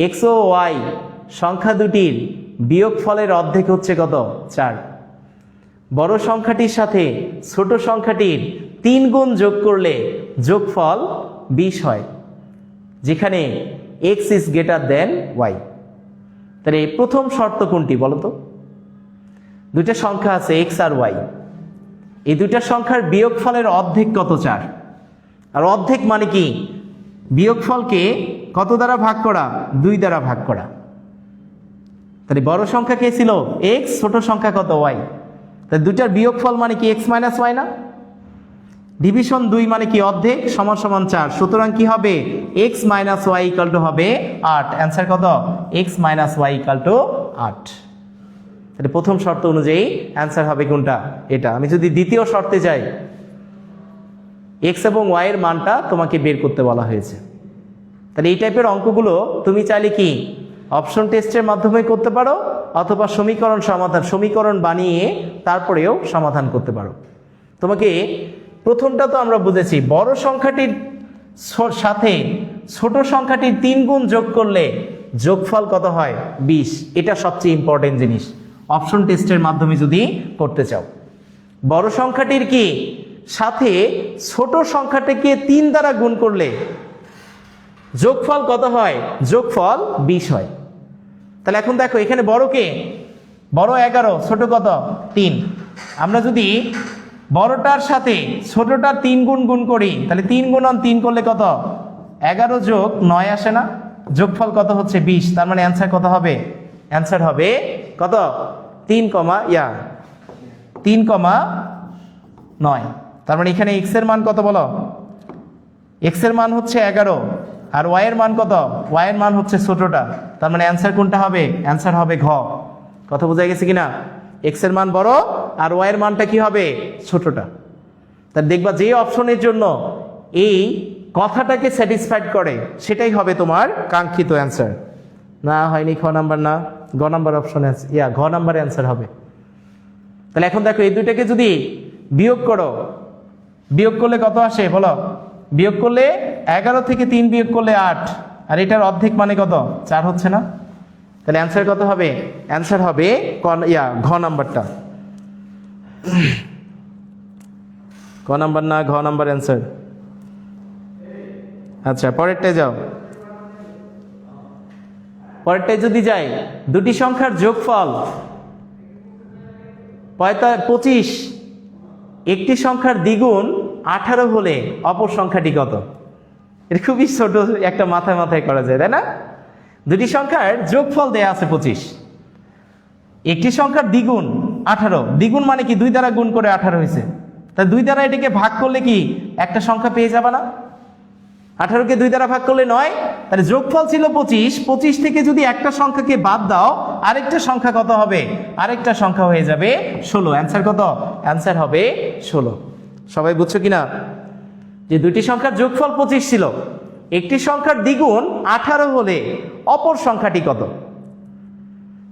B: এক্স ও ওয়াই সংখ্যা দুটির বিয়োগফলের অর্ধেক হচ্ছে কত? 4। বড় সংখ্যাটির সাথে ছোট সংখ্যাটির 3 গুণ যোগ করলে যোগফল 20 হয়, যেখানে x is greater than y। তাহলে প্রথম শর্ত কোনটি বলো তো? দুইটা সংখ্যা আছে x আর y, এই দুইটা সংখ্যার বিয়োগফলের অর্ধেক কত? 4। আর অর্ধেক মানে কি? বিয়োগফলকে কত দ্বারা ভাগ করা? 2 দ্বারা ভাগ করা। তাহলে বড় সংখ্যা কে ছিল? x, ছোট সংখ্যা কত? y। তাহলে দুইটার বিয়োগফল মানে কি x মাইনাস y না? ডিভিশন 2 মানে কি? অর্ধেক সমান সমান 4। সুতরাং কি হবে? x minus y equal to হবে 8। অ্যান্সার কত? x minus y equal to 8। তাহলে প্রথম শর্ত অনুযায়ী অ্যান্সার হবে কোনটা? এটা। আমি যদি দ্বিতীয় শর্তে যাই, x এবং y এর মানটা তোমাকে বের করতে বলা হয়েছে। তাহলে এই টাইপের অঙ্কগুলো তুমি চাইলে কি অপশন টেস্টের মাধ্যমে করতে পারো, অথবা সমীকরণ বানিয়ে তারপরেও সমাধান করতে পারো। তোমাকে প্রথমটা তো আমরা বুঝেছি, বড় সংখ্যাটির সাথে ছোট সংখ্যাটির 3 গুণ যোগ করলে যোগফল কত হয়? 20। এটা সবচেয়ে ইম্পর্টেন্ট জিনিস অপশন টেস্টের মাধ্যমে যদি করতে চাও। বড় সংখ্যাটির কি সাথে ছোট সংখ্যাটিকে 3 দ্বারা গুণ করলে যোগফল কত হয়? যোগফল 20 হয়। তাহলে এখন দেখো এখানে বড় কে? বড় 11, ছোট কত? 3। আমরা যদি বড়টার সাথে ছোটটার 3 গুণ গুণ করি তাহলে 3 গুণন 3 করলে কত? 11 যোগ 9 আসে না? যোগফল কত হচ্ছে? 20। তার মানে অ্যান্সার কত হবে? অ্যান্সার হবে কত? 3,9। তার মানে এখানে এক্স এর মান কত বলো? এক্স এর মান হচ্ছে 11 আর ওয়াই এর মান কত? ওয়াই এর মান হচ্ছে ছোটটা। তার মানে অ্যান্সার কোনটা হবে? অ্যান্সার হবে ঘ। কথা বোঝা গেছে কিনা? এক্স এর মান বড় আর ওয়াই এর মানটা কি হবে? ছোটটা। তার দেখবা যে অপশনের জন্য এই কথাটাকে স্যাটিসফাইড করে সেটাই হবে তোমার কাঙ্ক্ষিত অ্যান্সার। না হয়নি খ নাম্বার, না গ নাম্বার অপশন, ঘ নাম্বার অ্যান্সার হবে। তাহলে এখন দেখো এই দুইটাকে যদি বিয়োগ করো, বিয়োগ করলে কত আসে বলো? বিয়োগ করলে 11 থেকে 3 বিয়োগ করলে 8, আর এটার অর্ধেক মানে কত? 4 হচ্ছে না? তাহলে অ্যান্সার কত হবে? অ্যান্সার হবে ঘ নাম্বারটা। ক নাম্বার না ঘ নাম্বার অ্যান্সার? আচ্ছা পরেরটায় যাও। পরেরটায় যদি যাই, দুটি সংখ্যার যোগফল 25, একটি সংখ্যার দ্বিগুণ 18 হলে অপর সংখ্যাটি কত? এটা খুবই ছোট একটা মাথায় মাথায় করা যায়, তাই না? দুটি সংখ্যার যোগফল দেয়া আছে 25, একটি সংখ্যার দ্বিগুণ 18। দ্বিগুণ মানে কি? 2 দ্বারা গুণ করে 18 হয়েছে। তা 2 দ্বারা এটাকে ভাগ করলে কি একটা সংখ্যা পেয়ে যাবে না? 18কে 2 দ্বারা ভাগ করলে 9। তাহলে যোগফল ছিল 25, 25 থেকে যদি একটা সংখ্যাকে বাদ দাও আরেকটা সংখ্যা কত হবে? আরেকটা সংখ্যা হয়ে যাবে 16। অ্যান্সার কত? অ্যান্সার হবে 16। সবাই বুঝছো কিনা? যে দুটি সংখ্যার যোগফল 25 ছিল, একটি সংখ্যার দ্বিগুণ 18 হলে অপর সংখ্যাটি কত?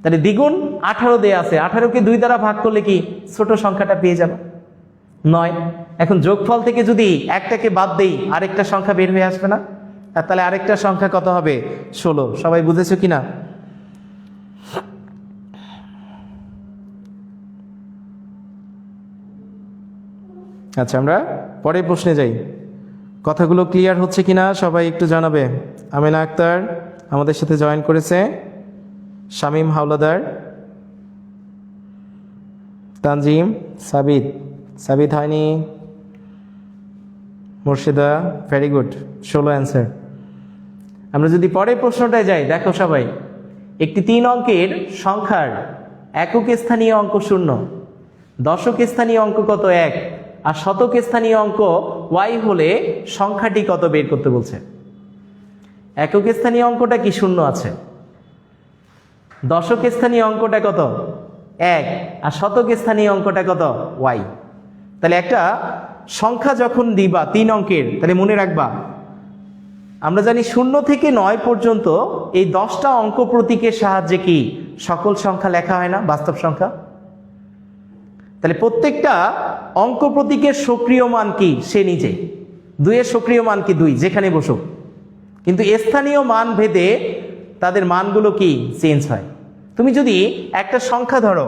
B: তাহলে দ্বিগুণ 18 দেয়া আছে, 18কে 2 দ্বারা ভাগ করলে কি ছোট সংখ্যাটা পেয়ে যাবে? 9। এখন যোগফল থেকে যদি একটাকে বাদ দেই আরেকটা সংখ্যা বের হয়ে আসবে না? আর তাহলে আরেকটা সংখ্যা কত হবে? 16। সবাই বুঝেছো কিনা? আচ্ছা আমরা পরের প্রশ্নে যাই। কথাগুলো ক্লিয়ার হচ্ছে কিনা সবাই একটু জানাবে। আমিনা আক্তার আমাদের সাথে জয়েন করেছে, শামীম হাওলাদার, তানজিম, সাবিত হয়নি, মুর্শিদা, ভেরি গুড, 16 অ্যান্সার। আমরা যদি পরের প্রশ্নটায় যাই, দেখো সবাই, একটি 3 অঙ্কের সংখ্যার একক স্থানীয় অঙ্ক 0, দশক স্থানীয় অঙ্ক কত 1 আর শতক স্থানীয় অঙ্ক y হলে সংখ্যাটি কত বের করতে বলছে। একক স্থানীয় অঙ্কটা কি 0 আছে, দশক স্থানীয় অঙ্কটা কত 1 আর শতক স্থানীয় অঙ্কটা কত y। তাহলে একটা সংখ্যা যখন দিবা 3 অঙ্কের, তাহলে মনে রাখবা আমরা জানি 0 থেকে 9 পর্যন্ত এই 10টা অঙ্ক প্রতীকের সাহায্যে কি সকল সংখ্যা লেখা হয় না, বাস্তব সংখ্যা। তাহলে প্রত্যেকটা অঙ্ক প্রতীকের সক্রিয় মান কি সে নিজে, 2 এর সক্রিয় মান কি 2 যেখানে বসুক, কিন্তু স্থানীয় মান ভেদে তাদের মানগুলো কি চেঞ্জ হয়। তুমি যদি একটা সংখ্যা ধরো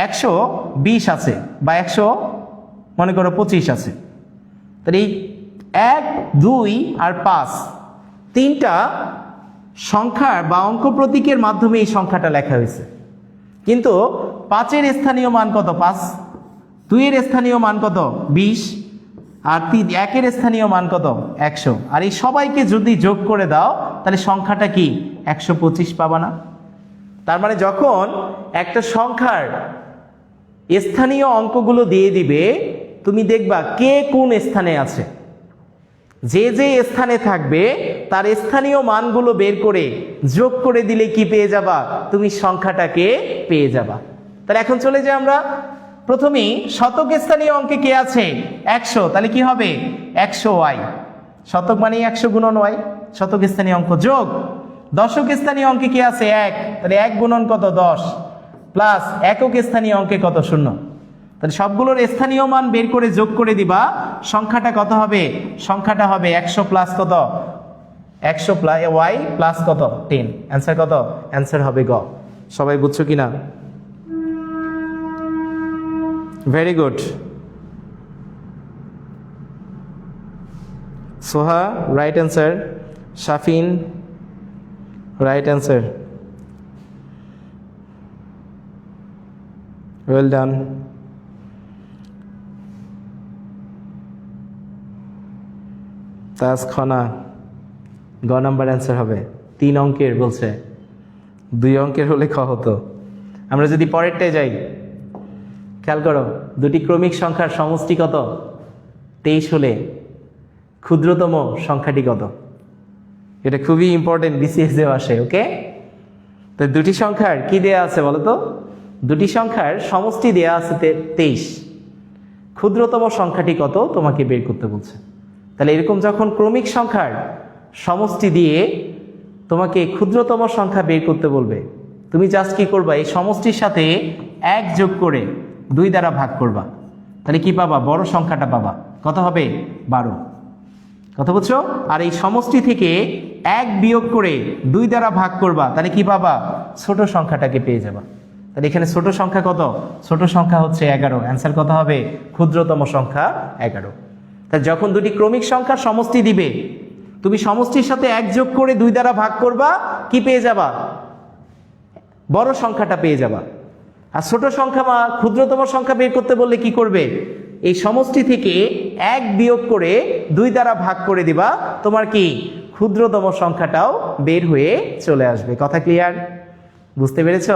B: 120 আছে বা 100 মনে করো 25 আছে, তাহলে এই 1, 2 আর 5 তিনটা সংখ্যার বা অঙ্ক প্রতীকের মাধ্যমে এই সংখ্যাটা লেখা হয়েছে। কিন্তু 5 এর স্থানীয় মান কত 5, 2 এর স্থানীয় মান কত 20 আর 1 এর স্থানীয় মান কত 100। আর এই সবাইকে যদি যোগ করে দাও তাহলে সংখ্যাটা কি 125 পাবা না? তার মানে যখন একটা সংখ্যার স্থানীয় অঙ্কগুলো দিয়ে দিবে, তুমি দেখবা কে কোন স্থানে আছে, যে যে স্থানে থাকবে তার স্থানীয় মানগুলো বের করে যোগ করে দিলে কি পেয়ে যাবা? তুমি সংখ্যাটাকে পেয়ে যাবা। তাহলে এখন চলে যাই আমরা প্রথমেই শতক স্থানীয় অঙ্কে কে আছে 100, তাহলে কি হবে 100y, শতক মানে 100 গুণন y, শতক স্থানীয় অঙ্ক যোগ দশক স্থানীয় অঙ্কে কি আছে 1, তাহলে 1 গুণন কত 10 প্লাস একক স্থানীয় অঙ্কে কত 0। তাহলে সবগুলোর স্থানীয় মান বের করে যোগ করে দিবা, সংখ্যাটা কত হবে? সংখ্যাটা হবে 100 প্লাস কত 100 প্লাস y প্লাস কত 10। অ্যান্সার কত? অ্যান্সার হবে গ। সবাই বুঝছো কিনা? Very good. Soha right answer, Shafin right answer, well done. Taj Khana গ নাম্বার অ্যান্সার হবে, 3 অঙ্কের বলছে, 2 অঙ্কের হলে খ হতো। আমরা যদি পরেরটায় যাই, খেয়াল করো, দুটি ক্রমিক সংখ্যার সমষ্টি কত 23 হলে ক্ষুদ্রতম সংখ্যাটি কত? এটা খুবই ইম্পর্টেন্ট, বিসিএস এও আসে। ওকে, তো দুটি সংখ্যার কি দেয়া আছে বলো তো? দুটি সংখ্যার সমষ্টি দেয়া আছে 23, ক্ষুদ্রতম সংখ্যাটি কত তোমাকে বের করতে বলছে। তাহলে এরকম যখন ক্রমিক সংখ্যার সমষ্টি দিয়ে তোমাকে ক্ষুদ্রতম সংখ্যা বের করতে বলবে, তুমি জাস্ট কি করবা, এই সমষ্টির সাথে 1 যোগ করে 2 দ্বারা ভাগ করবা, তাহলে কি পাবা? বড় সংখ্যাটা পাবা। কত হবে? 12। কথা বুঝছো? আর এই সমষ্টি থেকে 1 বিয়োগ করে 2 দ্বারা ভাগ করবা, তাহলে কি পাবা? ছোট সংখ্যাটাকে পেয়ে যাবা। তাহলে এখানে ছোট সংখ্যা কত? ছোট সংখ্যা হচ্ছে 11। অ্যান্সার কত হবে? ক্ষুদ্রতম সংখ্যা 11। তাহলে যখন দুটি ক্রমিক সংখ্যার সমষ্টি দিবে, তুমি সমষ্টির সাথে 1 যোগ করে 2 দ্বারা ভাগ করবা, কি পেয়ে যাবা? বড় সংখ্যাটা পেয়ে যাবা। আর ছোট সংখ্যা বা ক্ষুদ্রতম সংখ্যা বের করতে বললে কি করবে? এই সমষ্টি থেকে 1 বিয়োগ করে 2 দ্বারা ভাগ করে দিবা, তোমার কি ক্ষুদ্রতম সংখ্যাটাও বের হয়ে চলে আসবে। কথা ক্লিয়ার? বুঝতে পেরেছ?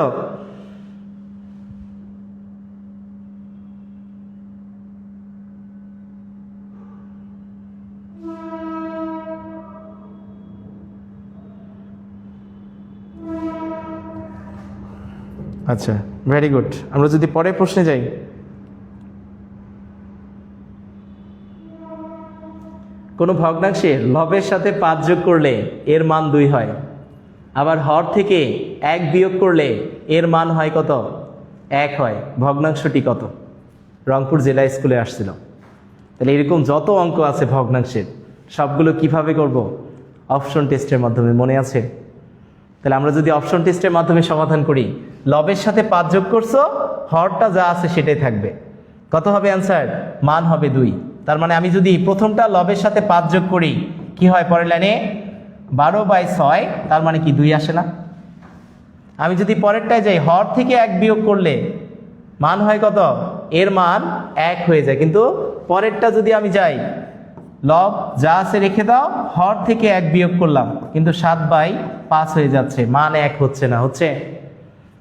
B: আচ্ছা, ভেরি গুড। আমরা যদি পরের প্রশ্নে যাই, কোনো ভগ্নাংশের লবের সাথে 5 যোগ করলে এর মান 2 হয়, আবার হর থেকে 1 বিয়োগ করলে এর মান হয় কত? 1 হয়। ভগ্নাংশটি কত? রংপুর জেলা স্কুলে আসছিল। তাহলে এরকম যত অঙ্ক আছে ভগ্নাংশের, সবগুলো কিভাবে করব? অপশন টেস্টের মাধ্যমে। মনে আছে? তাহলে আমরা যদি অপশন টেস্টের মাধ্যমে সমাধান করি, লবের সাথে 5 যোগ করছো, হরটা যা আছে সেটাই থাকবে। কত হবে অ্যান্সার? মান হবে 2। তার মানে আমি যদি প্রথমটা লবের সাথে 5 যোগ করি, কি হয় পরের লাইনে? 12/6, তার মানে কি 2 আসে না? আমি যদি পরেরটায় যাই, হর থেকে 1 বিয়োগ করলে মান হয় কত? এর মান 1 হয়ে যায়। কিন্তু পরেরটা যদি আমি যাই, লব যা আছে রেখে দাও, হর থেকে 1 বিয়োগ করলাম, কিন্তু 7/5 হয়ে যাচ্ছে, মান 1 হচ্ছে না। হচ্ছে?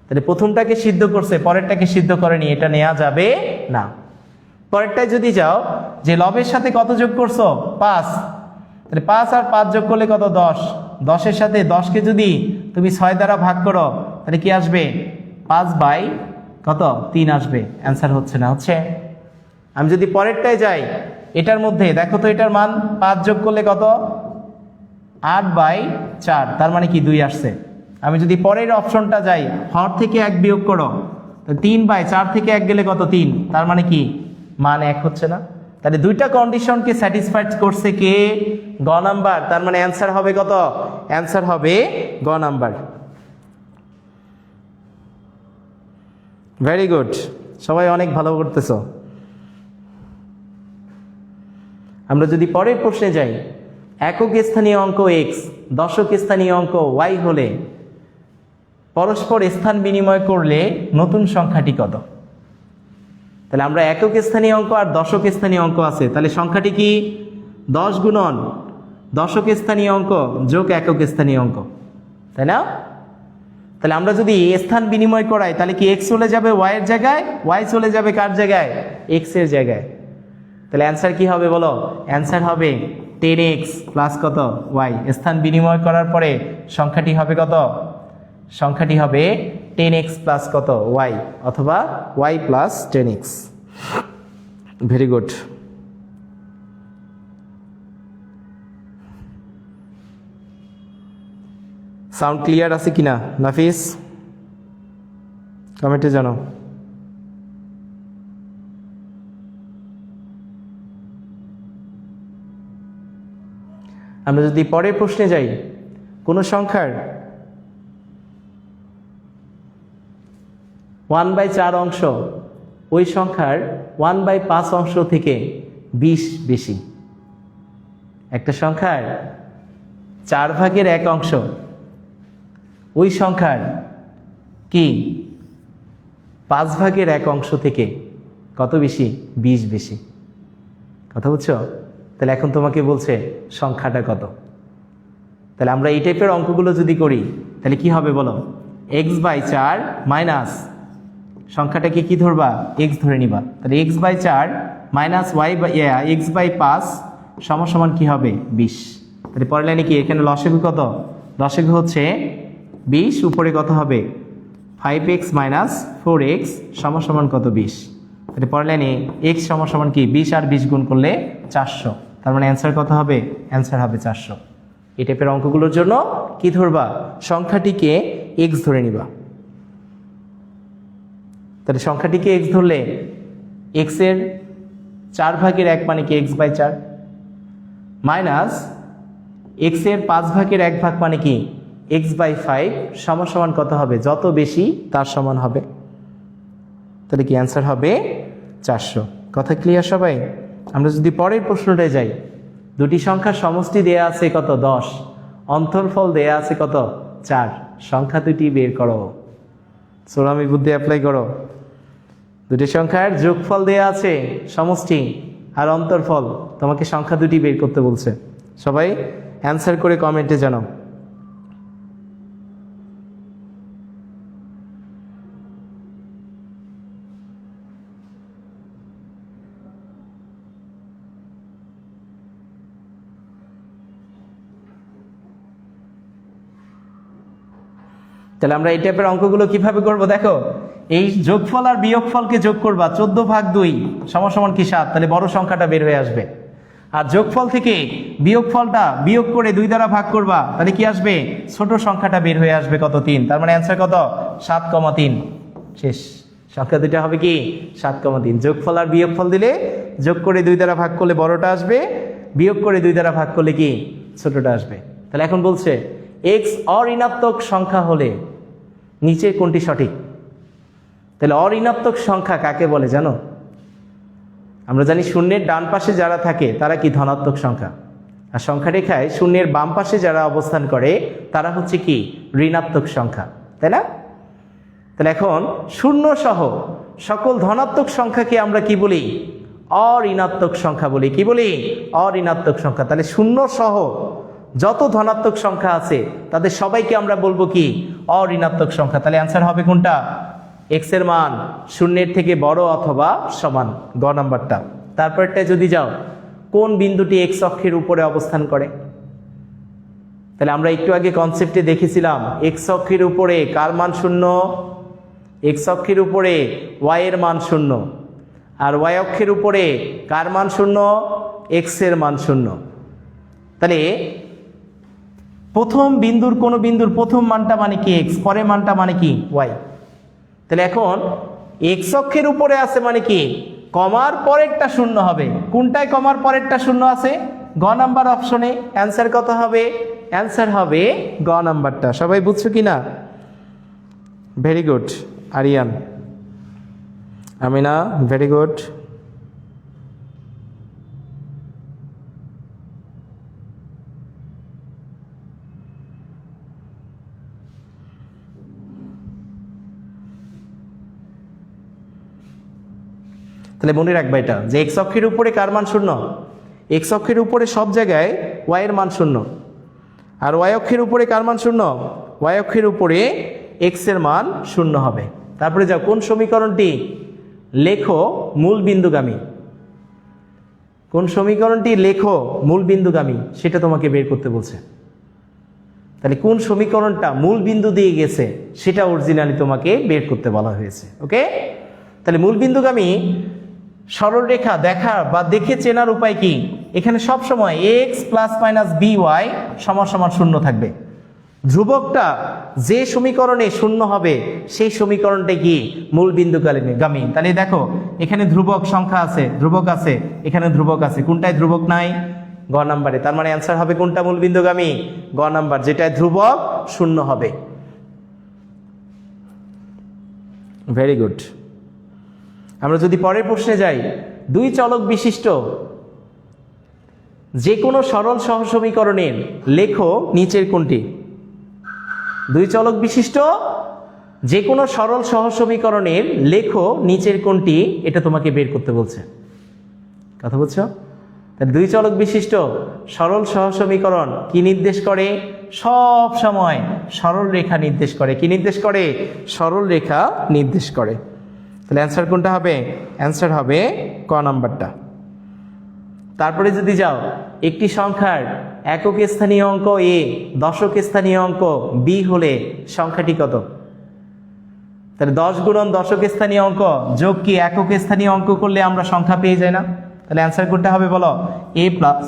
B: তাহলে প্রথমটাকে সিদ্ধ করছে, পরেরটাকে সিদ্ধ করেনি, এটা নেওয়া যাবে না। পরেরটায় যদি যাও, যে লবের সাথে কত যোগ করছো? 5। তাহলে 5 আর 5 যোগ করলে কত? 10। 10-এর সাথে 10কে যদি তুমি 6 দ্বারা ভাগ করো, তাহলে কি আসবে? 5/3 আসবে। অ্যান্সার হচ্ছে না। হচ্ছে? আমি যদি পরেরটায় যাই, এটার মধ্যে দেখো তো, এটার মান 5 যোগ করলে কত? 8/4, তার মানে কি 2 আসছে। আমি যদি পরের অপশনটা যাই, হর থেকে 1 বিয়োগ করো, 3/4 থেকে 1 গেলে কত? 3, তার মানে কি মান 1 হচ্ছে না। তাহলে দুইটা কন্ডিশনকে স্যাটিসফাইড করছে কে? গ নাম্বার। তার মানে অ্যান্সার হবে কত? অ্যান্সার হবে গ নাম্বার। ভেরি গুড, সবাই অনেক ভালো করতেছো। আমরা যদি পরের প্রশ্নে যাই, একক স্থানীয় অঙ্ক x, দশক স্থানীয় অঙ্ক y হলে পরস্পর স্থান বিনিময় করলে নতুন সংখ্যাটি কত? তাহলে আমরা একক স্থানীয় অঙ্ক আর দশক স্থানীয় অঙ্ক আছে, তাহলে সংখ্যাটি কি? 10 গুণন দশক স্থানীয় অঙ্ক যোগ একক স্থানীয় অঙ্ক, তাই না? তাহলে আমরা যদি স্থান বিনিময় করাই, তাহলে কি x চলে যাবে y এর জায়গায়, y চলে যাবে কার জায়গায়? x এর জায়গায়। তাহলে অ্যান্সার কি হবে বলো? অ্যান্সার হবে 10x প্লাস কত? y। স্থান বিনিময় করার পরে সংখ্যাটি হবে কত? সংখ্যাটি হবে 10x প্লাস কত? y, অথবা y plus 10x। Very good. Sound clear আছে কিনা নাফিস? কমেন্টে জানাও। আমরা যদি পরের প্রশ্নে যাই, কোনো সংখ্যার 1/4 অংশ ওই সংখ্যার 1/5 অংশ থেকে 20 বেশি, একটা সংখ্যার 1/4 ওই সংখ্যার কি 5/1 থেকে কত বেশি? 20 বেশি। কথা বুঝছো? তাহলে এখন তোমাকে বলছে সংখ্যাটা কত। তাহলে আমরা এই টাইপের অঙ্কগুলো যদি করি তাহলে কি হবে বলো? x/4 মাইনাস সংখ্যাটাকে কি ধরবা? x ধরে নিবা। তাহলে x/4 মাইনাস x/5 সমান কি হবে? 20। তাহলে পরের লাইনে কি? এখানে লসাগু কত? লসাগু হচ্ছে 20, উপরে কত হবে? 5x মাইনাস 4x সমান কত? 20। তাহলে পরের লাইনে x সমান কি? 20 আর 20 গুণ করলে 400। তার মানে অ্যান্সার কত হবে? অ্যান্সার হবে 400। এই টাইপের অঙ্কগুলোর জন্য কি ধরবা? সংখ্যাটিকে x ধরে নিবা। তাহলে সংখ্যাটিকে x ধরলে x এর 4/1 মানে কি? x/4 মাইনাস x এর 5/1 মানে কি? x/5 সমান কত হবে? যত বেশি তার সমান হবে। তাহলে কি অ্যান্সার হবে 400। কথা ক্লিয়ার সবাই? আমরা যদি পরের প্রশ্নটায় যাই, দুটি সংখ্যার সমষ্টি দেয়া আছে কত? 10, অন্তরফল দেয়া আছে কত? 4। সংখ্যা দুটি বের করো। সোলামি বুদ্ধি অ্যাপ্লাই করো। দুটি সংখ্যার যোগফল দেয়া আছে সমষ্টি আর অন্তরফল, তোমাকে সংখ্যা দুটি বের করতে বলছে। সবাই অ্যান্সার করে কমেন্টে জানাও। তাহলে আমরা এই টাইপের অঙ্কগুলো কিভাবে করব দেখো। এই যোগফল আর বিয়োগফলকে যোগ করবা, 14/2 সমান কি 7। তাহলে বড় সংখ্যাটা বের হয়ে আসবে। আর যোগফল থেকে বিয়োগফলটা বিয়োগ করে 2 দ্বারা ভাগ করবা, তাহলে কি আসবে? ছোট সংখ্যাটা বের হয়ে আসবে কত? 3। তার মানে অ্যান্সার কত? 7,3। শেষ। সংখ্যা দুইটা হবে কি? 7,3। যোগফল আর বিয়োগফল দিলে যোগ করে 2 দ্বারা ভাগ করলে বড়টা আসবে, বিয়োগ করে 2 দ্বারা ভাগ করলে কি? ছোটটা আসবে। তাহলে এখন বলছে x অঋণাত্মক সংখ্যা হলে নিচে কোনটি সঠিক? তাহলে অঋণাত্মক সংখ্যা কাকে বলে জানো? আমরা জানি শূন্যের ডান পাশে যারা থাকে তারা কি? ধনাত্মক সংখ্যা। আর সংখ্যা রেখায় শূন্যের বাম পাশে যারা অবস্থান করে তারা হচ্ছে কি? ঋণাত্মক সংখ্যা, তাই না? তাহলে এখন শূন্য সহ সকল ধনাত্মক সংখ্যাকে আমরা কি বলি? অঋণাত্মক সংখ্যা বলি। কি বলি? অঋণাত্মক সংখ্যা। তাহলে শূন্য সহ যত ধনাত্মক সংখ্যা আছে তাদের সবাইকে আমরা বলবো কি? অঋণাত্মক সংখ্যা। তাহলে অ্যান্সার হবে কোনটা? x এর মান শূন্যের থেকে বড় অথবা সমান, গ নাম্বারটা। তারপরটা যদি যাও, কোন বিন্দুটি x অক্ষের উপরে অবস্থান করে? তাহলে আমরা একটু আগে কনসেপ্টে দেখেছিলাম x অক্ষের উপরে কার মান 0? x অক্ষের উপরে y এর মান 0, আর y অক্ষের উপরে কার মান 0? x এর মান 0। তাহলে প্রথম বিন্দুর কোন বিন্দুর প্রথম মানটা মানে কি? x, পরের মানটা মানে কি? y। তাহলে এখন x অক্ষের উপরে আছে মানে কি? কমার পরেরটা 0 হবে। কোনটায় কমার পরেরটা 0 আছে? গ নাম্বার অপশনে। অ্যান্সার কত হবে? অ্যান্সার হবে গ নাম্বারটা। সবাই বুঝছো কি না? Very good. Aryan, Amina, very good. তাহলে মনে রাখবা এটা যে x অক্ষের উপরে কার মান 0? x অক্ষের উপরে সব জায়গায় y এর মান 0, আর y অক্ষের উপরে কার মান 0? y অক্ষের উপরে x এর মান 0 হবে। তারপরে যাও, কোন সমীকরণটি লেখো মূল বিন্দুগামী? কোন সমীকরণটি লেখো মূল বিন্দুগামী সেটা তোমাকে বের করতে বলছে। তাহলে কোন সমীকরণটা মূল বিন্দু দিয়ে গেছে সেটা অরিজিনালি তোমাকে বের করতে বলা হয়েছে। ওকে? তাহলে মূল বিন্দুগামী সরল রেখা দেখা বা দেখে চেনার উপায় কি? এখানে সব সময় x প্লাস মাইনাস by সমান 0 থাকবে। ধ্রুবকটা যে সমীকরণে 0 হবে সেই সমীকরণটা কি? মূল বিন্দুগামী। তাহলে দেখো এখানে ধ্রুবক সংখ্যা আছে, ধ্রুবক আছে, এখানে ধ্রুবক আছে, কোনটায় ধ্রুবক নাই? গ নাম্বারে। তার মানে অ্যান্সার হবে কোনটা মূল বিন্দুগামী? গ নাম্বার, যেটায় ধ্রুবক 0 হবে। Very good. আমরা যদি পরের প্রশ্নে যাই, দুই চলক বিশিষ্ট যে কোনো সরল সহসমীকরণের লেখো নিচের কোনটি? দুই চলক বিশিষ্ট যে কোনো সরল সহসমীকরণের লেখো নিচের কোনটি, এটা তোমাকে বের করতে বলছে। কথা বলছো? দুই চলক বিশিষ্ট সরল সহসমীকরণ কি নির্দেশ করে? সব সময় সরল রেখা নির্দেশ করে। কি নির্দেশ করে? সরল রেখা নির্দেশ করে। তাহলে অ্যান্সার কোনটা হবে? অ্যান্সার হবে ক নাম্বারটা। তারপরে যদি যাও, একটি সংখ্যার একক স্থানীয় অঙ্ক এ, দশক স্থানীয় অঙ্ক বি হলে সংখ্যাটি কত? তাহলে 10 গুণন দশক স্থানীয় অঙ্ক যোগ কি একক স্থানীয় অঙ্ক করলে আমরা সংখ্যা পেয়ে যাই না? তাহলে অ্যান্সার কোনটা হবে বলো? a plus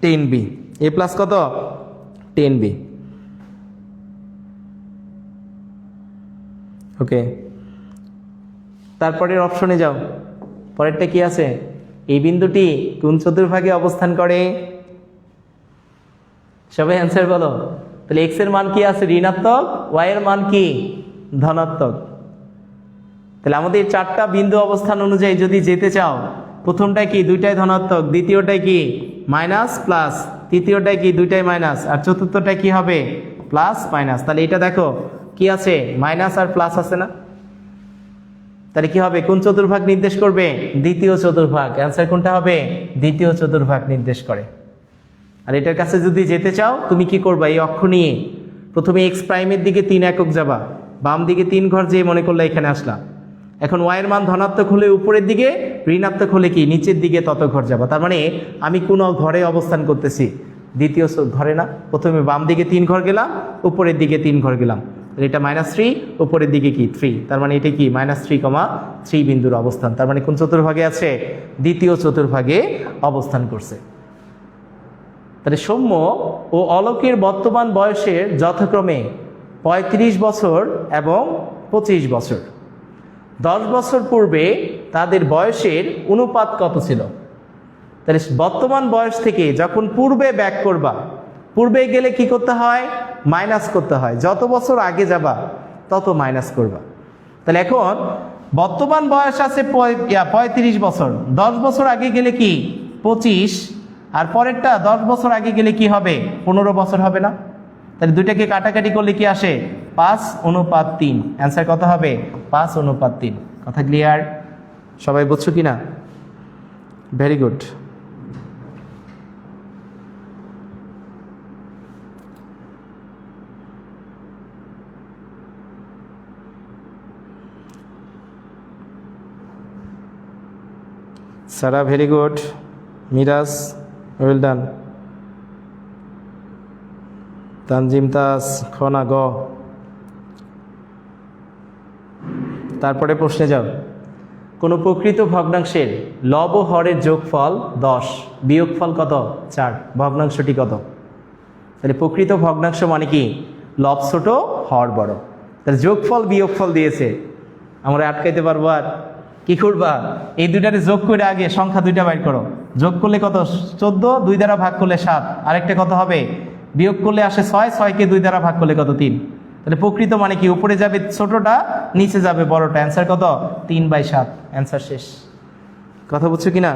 B: 10b। a plus কত? 10b। ওকে, তারপরের অপশনে যাও। পরেরটা কি আছে? এই বিন্দুটি কোন চতুর্ভাগে অবস্থান করে? সবাই অ্যান্সার বলো। তাহলে এক্স এর মান কি আছে? ঋণাত্মক। ওয়াই এর মান কি? ধনাত্মক। তাহলে আমাদের চারটা বিন্দু অবস্থান অনুযায়ী যদি যেতে চাও, প্রথমটাই কি? দুইটাই ধনাত্মক। দ্বিতীয়টাই কি? Minus plus. তৃতীয়টাই কি? দুইটাই মাইনাস। আর চতুর্থটাই কি হবে? Plus minus. তাহলে এটা দেখো কি আছে? মাইনাস আর প্লাস আছে না? তাহলে কি হবে? কোন চতুর্ভাগ নির্দেশ করবে? দ্বিতীয় চতুর্ভাগ। অ্যান্সার কোনটা হবে? দ্বিতীয় চতুর্ভাগ নির্দেশ করে। আর এটার কাছে যদি যেতে চাও, তুমি কি করবা? এই অক্ষ নিয়ে প্রথমে এক্স প্রাইমের দিকে 3 একক যাবা, বাম দিকে 3 ঘর যেয়ে মনে করলে এখানে আসলা। এখন ওয়াইয়ের মান ধনাত্মক হলে উপরের দিকে, ঋণাত্মক হলে কি নিচের দিকে তত ঘর যাবা। তার মানে আমি কোন ঘরে অবস্থান করতেছি? দ্বিতীয় ঘরে না? প্রথমে বাম দিকে 3 ঘর গেলাম, উপরের দিকে 3 ঘর গেলাম। এটা -3, উপরের দিকে কি 3, তার মানে এটা কি -3,3 বিন্দুর অবস্থান। তার মানে কোন চতুর্ভাগে আছে? দ্বিতীয় চতুর্ভাগে অবস্থান করছে। তাহলে সৌম্য ও অলোকের বর্তমান বয়সের যথাক্রমে 35 বছর এবং 25 বছর। 10 বছর পূর্বে তাদের বয়সের অনুপাত কত ছিল? তাহলে বর্তমান বয়স থেকে যখন পূর্বে ব্যাক করবা, পূর্বে গেলে কি করতে হয়? মাইনাস করতে হয়। যত বছর আগে যাবা তত মাইনাস করবা। তাহলে এখন বর্তমান বয়স আছে 35 বছর, 10 বছর আগে গেলে কি 25, আর পরেরটা 10 বছর আগে গেলে কি হবে? 15 বছর হবে না? তাহলে দুইটাকে কাটাকাটি করলে কি আসে? 5:3। অ্যান্সার কত হবে? 5:3। কথা ক্লিয়ার? সবাই বুঝছো কি না? Very good. Sara very good. Miraj well done. Tanjim Taj Khana গ। তারপরে প্রশ্নে যাও। কোনো প্রকৃত ভগ্নাংশের লব ও হরের যোগফল 10, বিয়োগফল কত? 4। ভগ্নাংশটি কত? তাহলে প্রকৃত ভগ্নাংশ মানে কি? লব ছোট, হর বড়। তাহলে যোগফল বিয়োগফল দিয়েছে, আমরা আটকাইতে পারবো? আর কি করবা? এই দুইটারে যোগ করে আগে সংখ্যা দুইটা বাইর করো। যোগ করলে কত? 14, 2 দ্বারা ভাগ করলে 7। আরেকটা কত হবে? বিয়োগ করলে আসে 6, 6কে 2 দ্বারা ভাগ করলে কত? 3। তাহলে প্রকৃত মানে কি? উপরে যাবে ছোটটা, নিচে যাবে বড়টা। অ্যান্সার কত? 3/7। অ্যান্সার শেষ। কথা বুঝছো কিনা?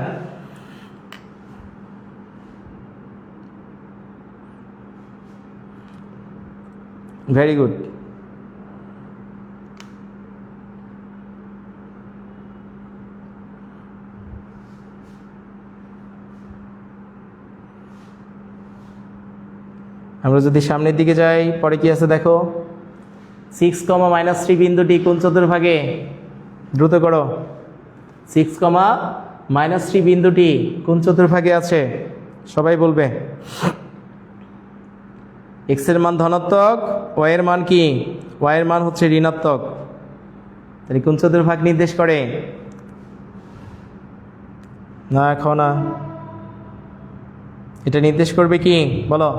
B: Very good. আমরা যদি সামনের দিকে যাই, পরে কি আছে দেখো। 6, -3 বিন্দুটি কোন চতুর্ভাগে? দ্রুত করো। 6, বিন্দুটি কোন চতুর্ভাগে আছে? সবাই বলবে। এক্স এর মান ধনাত্মক, ওয়াই এর মান কি? ওয়াই এর মান হচ্ছে ঋণাত্মক। তাহলে কোন চতুর্ভাগ নির্দেশ করে? না, এখন না, এটা নির্দেশ করবে কি বলো?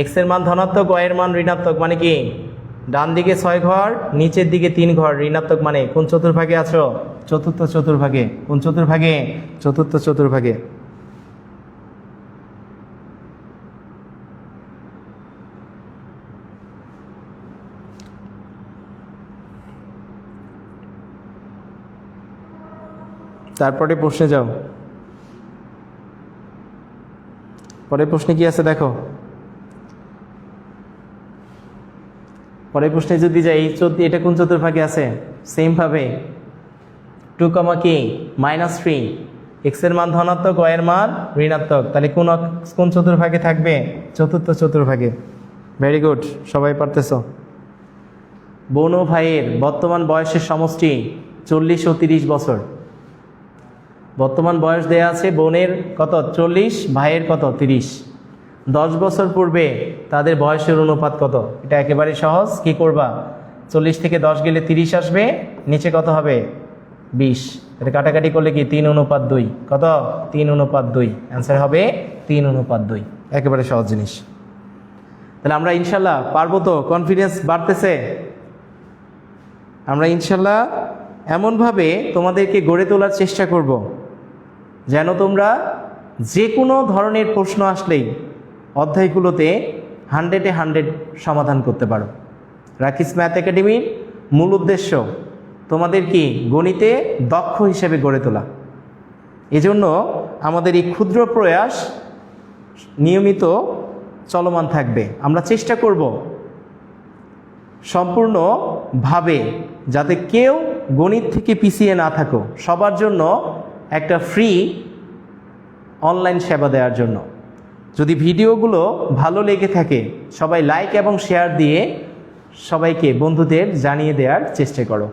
B: এক্স এর মান ধনাত্মক, ওয়াই এর মান ঋণাত্মক, মানে কি? ডান দিকে 6 ঘর, নিচের দিকে 3 ঘর, ঋণাত্মক। মানে কোন চতুর্ভাগে আছো? চতুর্থ চতুর্ভাগে। কোন চতুর্ভাগে? চতুর্থ চতুর্ভাগে। তারপরে প্রশ্নে যাও। পরের প্রশ্নে কি আছে দেখো। পরের প্রশ্নে যদি যাই, এটা কোন চতুর্ভাগে আছে? সেম ভাবে 2, কি -3, x এর মান ধনাত্মক, y এর মান ঋণাত্মক, তাহলে কোন চতুর্ভাগে থাকবে? চতুর্থ চতুর্ভাগে। ভেরি গুড, সবাই পারতেছো। বোন ও ভাইয়ের বর্তমান বয়সের সমষ্টি 40 ও 30 বছর। বর্তমান বয়স দেয়া আছে, বোনের কত? 40, ভাইয়ের কত? 30। 10 বছর পূর্বে তাদের বয়সের অনুপাত কত? এটা একেবারে সহজ। কি করবা? 40 থেকে 10 গেলে 30 আসবে, নিচে কত হবে? 20। এটা কাটাকাটি করলে কি 3:2। কত? 3:2। অ্যান্সার হবে 3:2। একেবারে সহজ জিনিস। তাহলে আমরা ইনশাল্লাহ পারবো তো? কনফিডেন্স বাড়তেছে। আমরা ইনশাল্লাহ এমনভাবে তোমাদেরকে গড়ে তোলার চেষ্টা করব যেন তোমরা যে কোনো ধরনের প্রশ্ন আসলেই অধ্যায়গুলোতে 100-এ 100 সমাধান করতে পারো। রাকিস ম্যাথ একাডেমির মূল উদ্দেশ্য তোমাদের কি গণিতে দক্ষ হিসেবে গড়ে তোলা। এজন্য আমাদের এই ক্ষুদ্র প্রয়াস নিয়মিত চলমান থাকবে। আমরা চেষ্টা করব সম্পূর্ণভাবে যাতে কেউ গণিত থেকে পিছিয়ে না থাকো, সবার জন্য একটা ফ্রি অনলাইন সেবা দেওয়ার জন্য। যদি ভিডিওগুলো ভালো লেগে থাকে সবাই লাইক এবং শেয়ার দিয়ে সবাইকে বন্ধুদের জানিয়ে দেওয়ার চেষ্টা করো।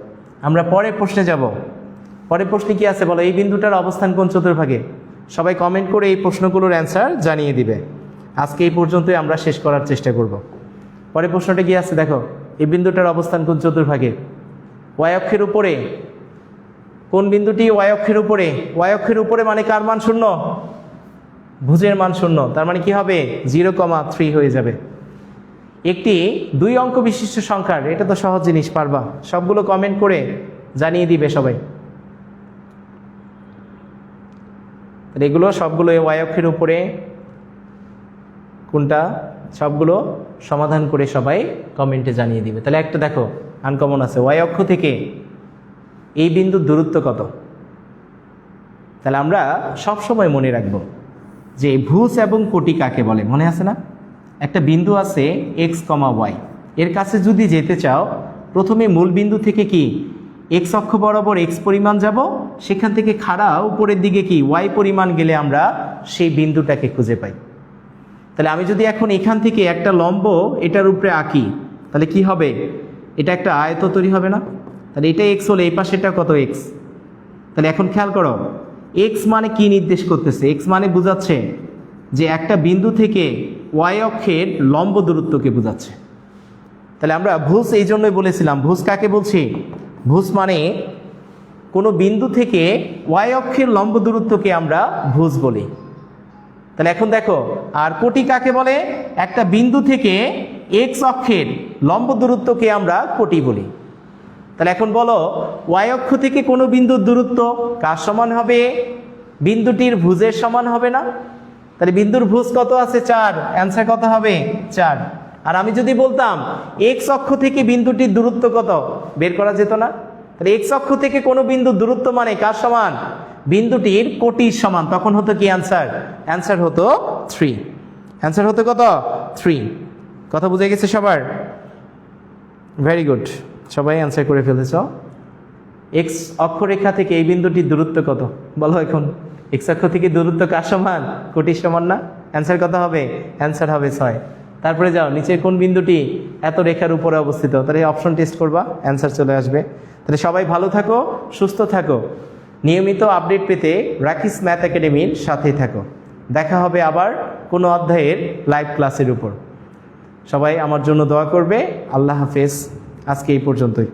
B: আমরা পরের প্রশ্নে যাব। পরের প্রশ্নে কি আছে বলো? এই বিন্দুটার অবস্থান কোন চতুর্ভাগে? সবাই কমেন্ট করে এই প্রশ্নগুলোর অ্যান্সার জানিয়ে দিবে। আজকে এই পর্যন্তই আমরা শেষ করার চেষ্টা করব। পরের প্রশ্নটা কি আছে দেখো। এই বিন্দুটার অবস্থান কোন চতুর্ভাগে? ওয়াই অক্ষের উপরে। কোন বিন্দুটি ওয়াই অক্ষের উপরে? ওয়াই অক্ষের উপরে মানে কার মান 0? ভুজের মান 0। তার মানে কি হবে? 0,3 হয়ে যাবে। একটি 2 অঙ্ক বিশিষ্ট সংখ্যার, এটা তো সহজ জিনিস, পারবা। সবগুলো কমেন্ট করে জানিয়ে দিবে সবাই। এগুলো সবগুলো ওয়াই অক্ষের উপরে কোনটা, সবগুলো সমাধান করে সবাই কমেন্টে জানিয়ে দিবে। তাহলে একটা দেখো আনকমন আছে, ওয়াই অক্ষ থেকে এই বিন্দুর দূরত্ব কত? তাহলে আমরা সব সময় মনে রাখবো যে ভুজ এবং কোটি কাকে বলে। মনে আছে না? একটা বিন্দু আছে x, y, এর কাছে যদি যেতে চাও প্রথমে মূল বিন্দু থেকে কি x অক্ষ বরাবর x পরিমাণ যাব, সেখান থেকে খাড়া উপরের দিকে কি y পরিমাণ গেলে আমরা সেই বিন্দুটাকে খুঁজে পাই। তাহলে আমি যদি এখন এখান থেকে একটা লম্ব এটার উপরে আঁকি তাহলে কি হবে? এটা একটা আয়ত তৈরি হবে না? তাহলে এটা x হলে এই পাশেটা কত? x। তাহলে এখন খেয়াল করো x মানে কি নির্দেশ করতেছে? x মানে বোঝাচ্ছে যে একটা বিন্দু থেকে y অক্ষের লম্ব দূরত্বকে বোঝাচ্ছে। তাহলে আমরা ভুজ এই জন্যই বলেছিলাম। ভুজ কাকে বলছি? ভুজ মানে কোনো বিন্দু থেকে y অক্ষের লম্ব দূরত্বকে আমরা ভুজ বলি। তাহলে এখন দেখো, আর কোটি কাকে বলে? একটা বিন্দু থেকে x অক্ষের লম্ব দূরত্বকে আমরা কোটি বলি। তাহলে এখন বলো y অক্ষ থেকে কোনো বিন্দুর দূরত্ব কার সমান হবে? বিন্দুটির ভুজের সমান হবে না? তাহলে বিন্দুর ভুজ কত আছে? 4। অ্যান্সার কত হবে? 4। আর আমি যদি বলতাম x অক্ষ থেকে বিন্দুটির দূরত্ব কত, বের করা যেত না? তাহলে x অক্ষ থেকে কোনো বিন্দুর দূরত্ব মানে কার সমান? বিন্দুটির কোটির সমান। তখন হতো কি অ্যান্সার? অ্যান্সার হতো 3। অ্যান্সার হতো কত? 3। কথা বুঝে গেছে সবার? ভেরি গুড, সবাই অ্যান্সার করে ফেলেছ। এক্স অক্ষরেখা থেকে এই বিন্দুটির দূরত্ব কত বলো এখন? এক্স অক্ষ থেকে দূরত্ব কার সমান? কোটির সমান না? অ্যান্সার কত হবে? অ্যান্সার হবে 6। তারপরে যাও নিচের কোন বিন্দুটি এত রেখার উপরে অবস্থিত? তাহলে অপশন টেস্ট করবা, অ্যান্সার চলে আসবে। তাহলে সবাই ভালো থাকো, সুস্থ থাকো, নিয়মিত আপডেট পেতে রাকিস ম্যাথ একাডেমির সাথেই থাকো। দেখা হবে আবার কোনো অধ্যায়ের লাইভ ক্লাসের উপর। সবাই আমার জন্য দোয়া করবে। আল্লাহ হাফেজ। আজকে এই পর্যন্তই।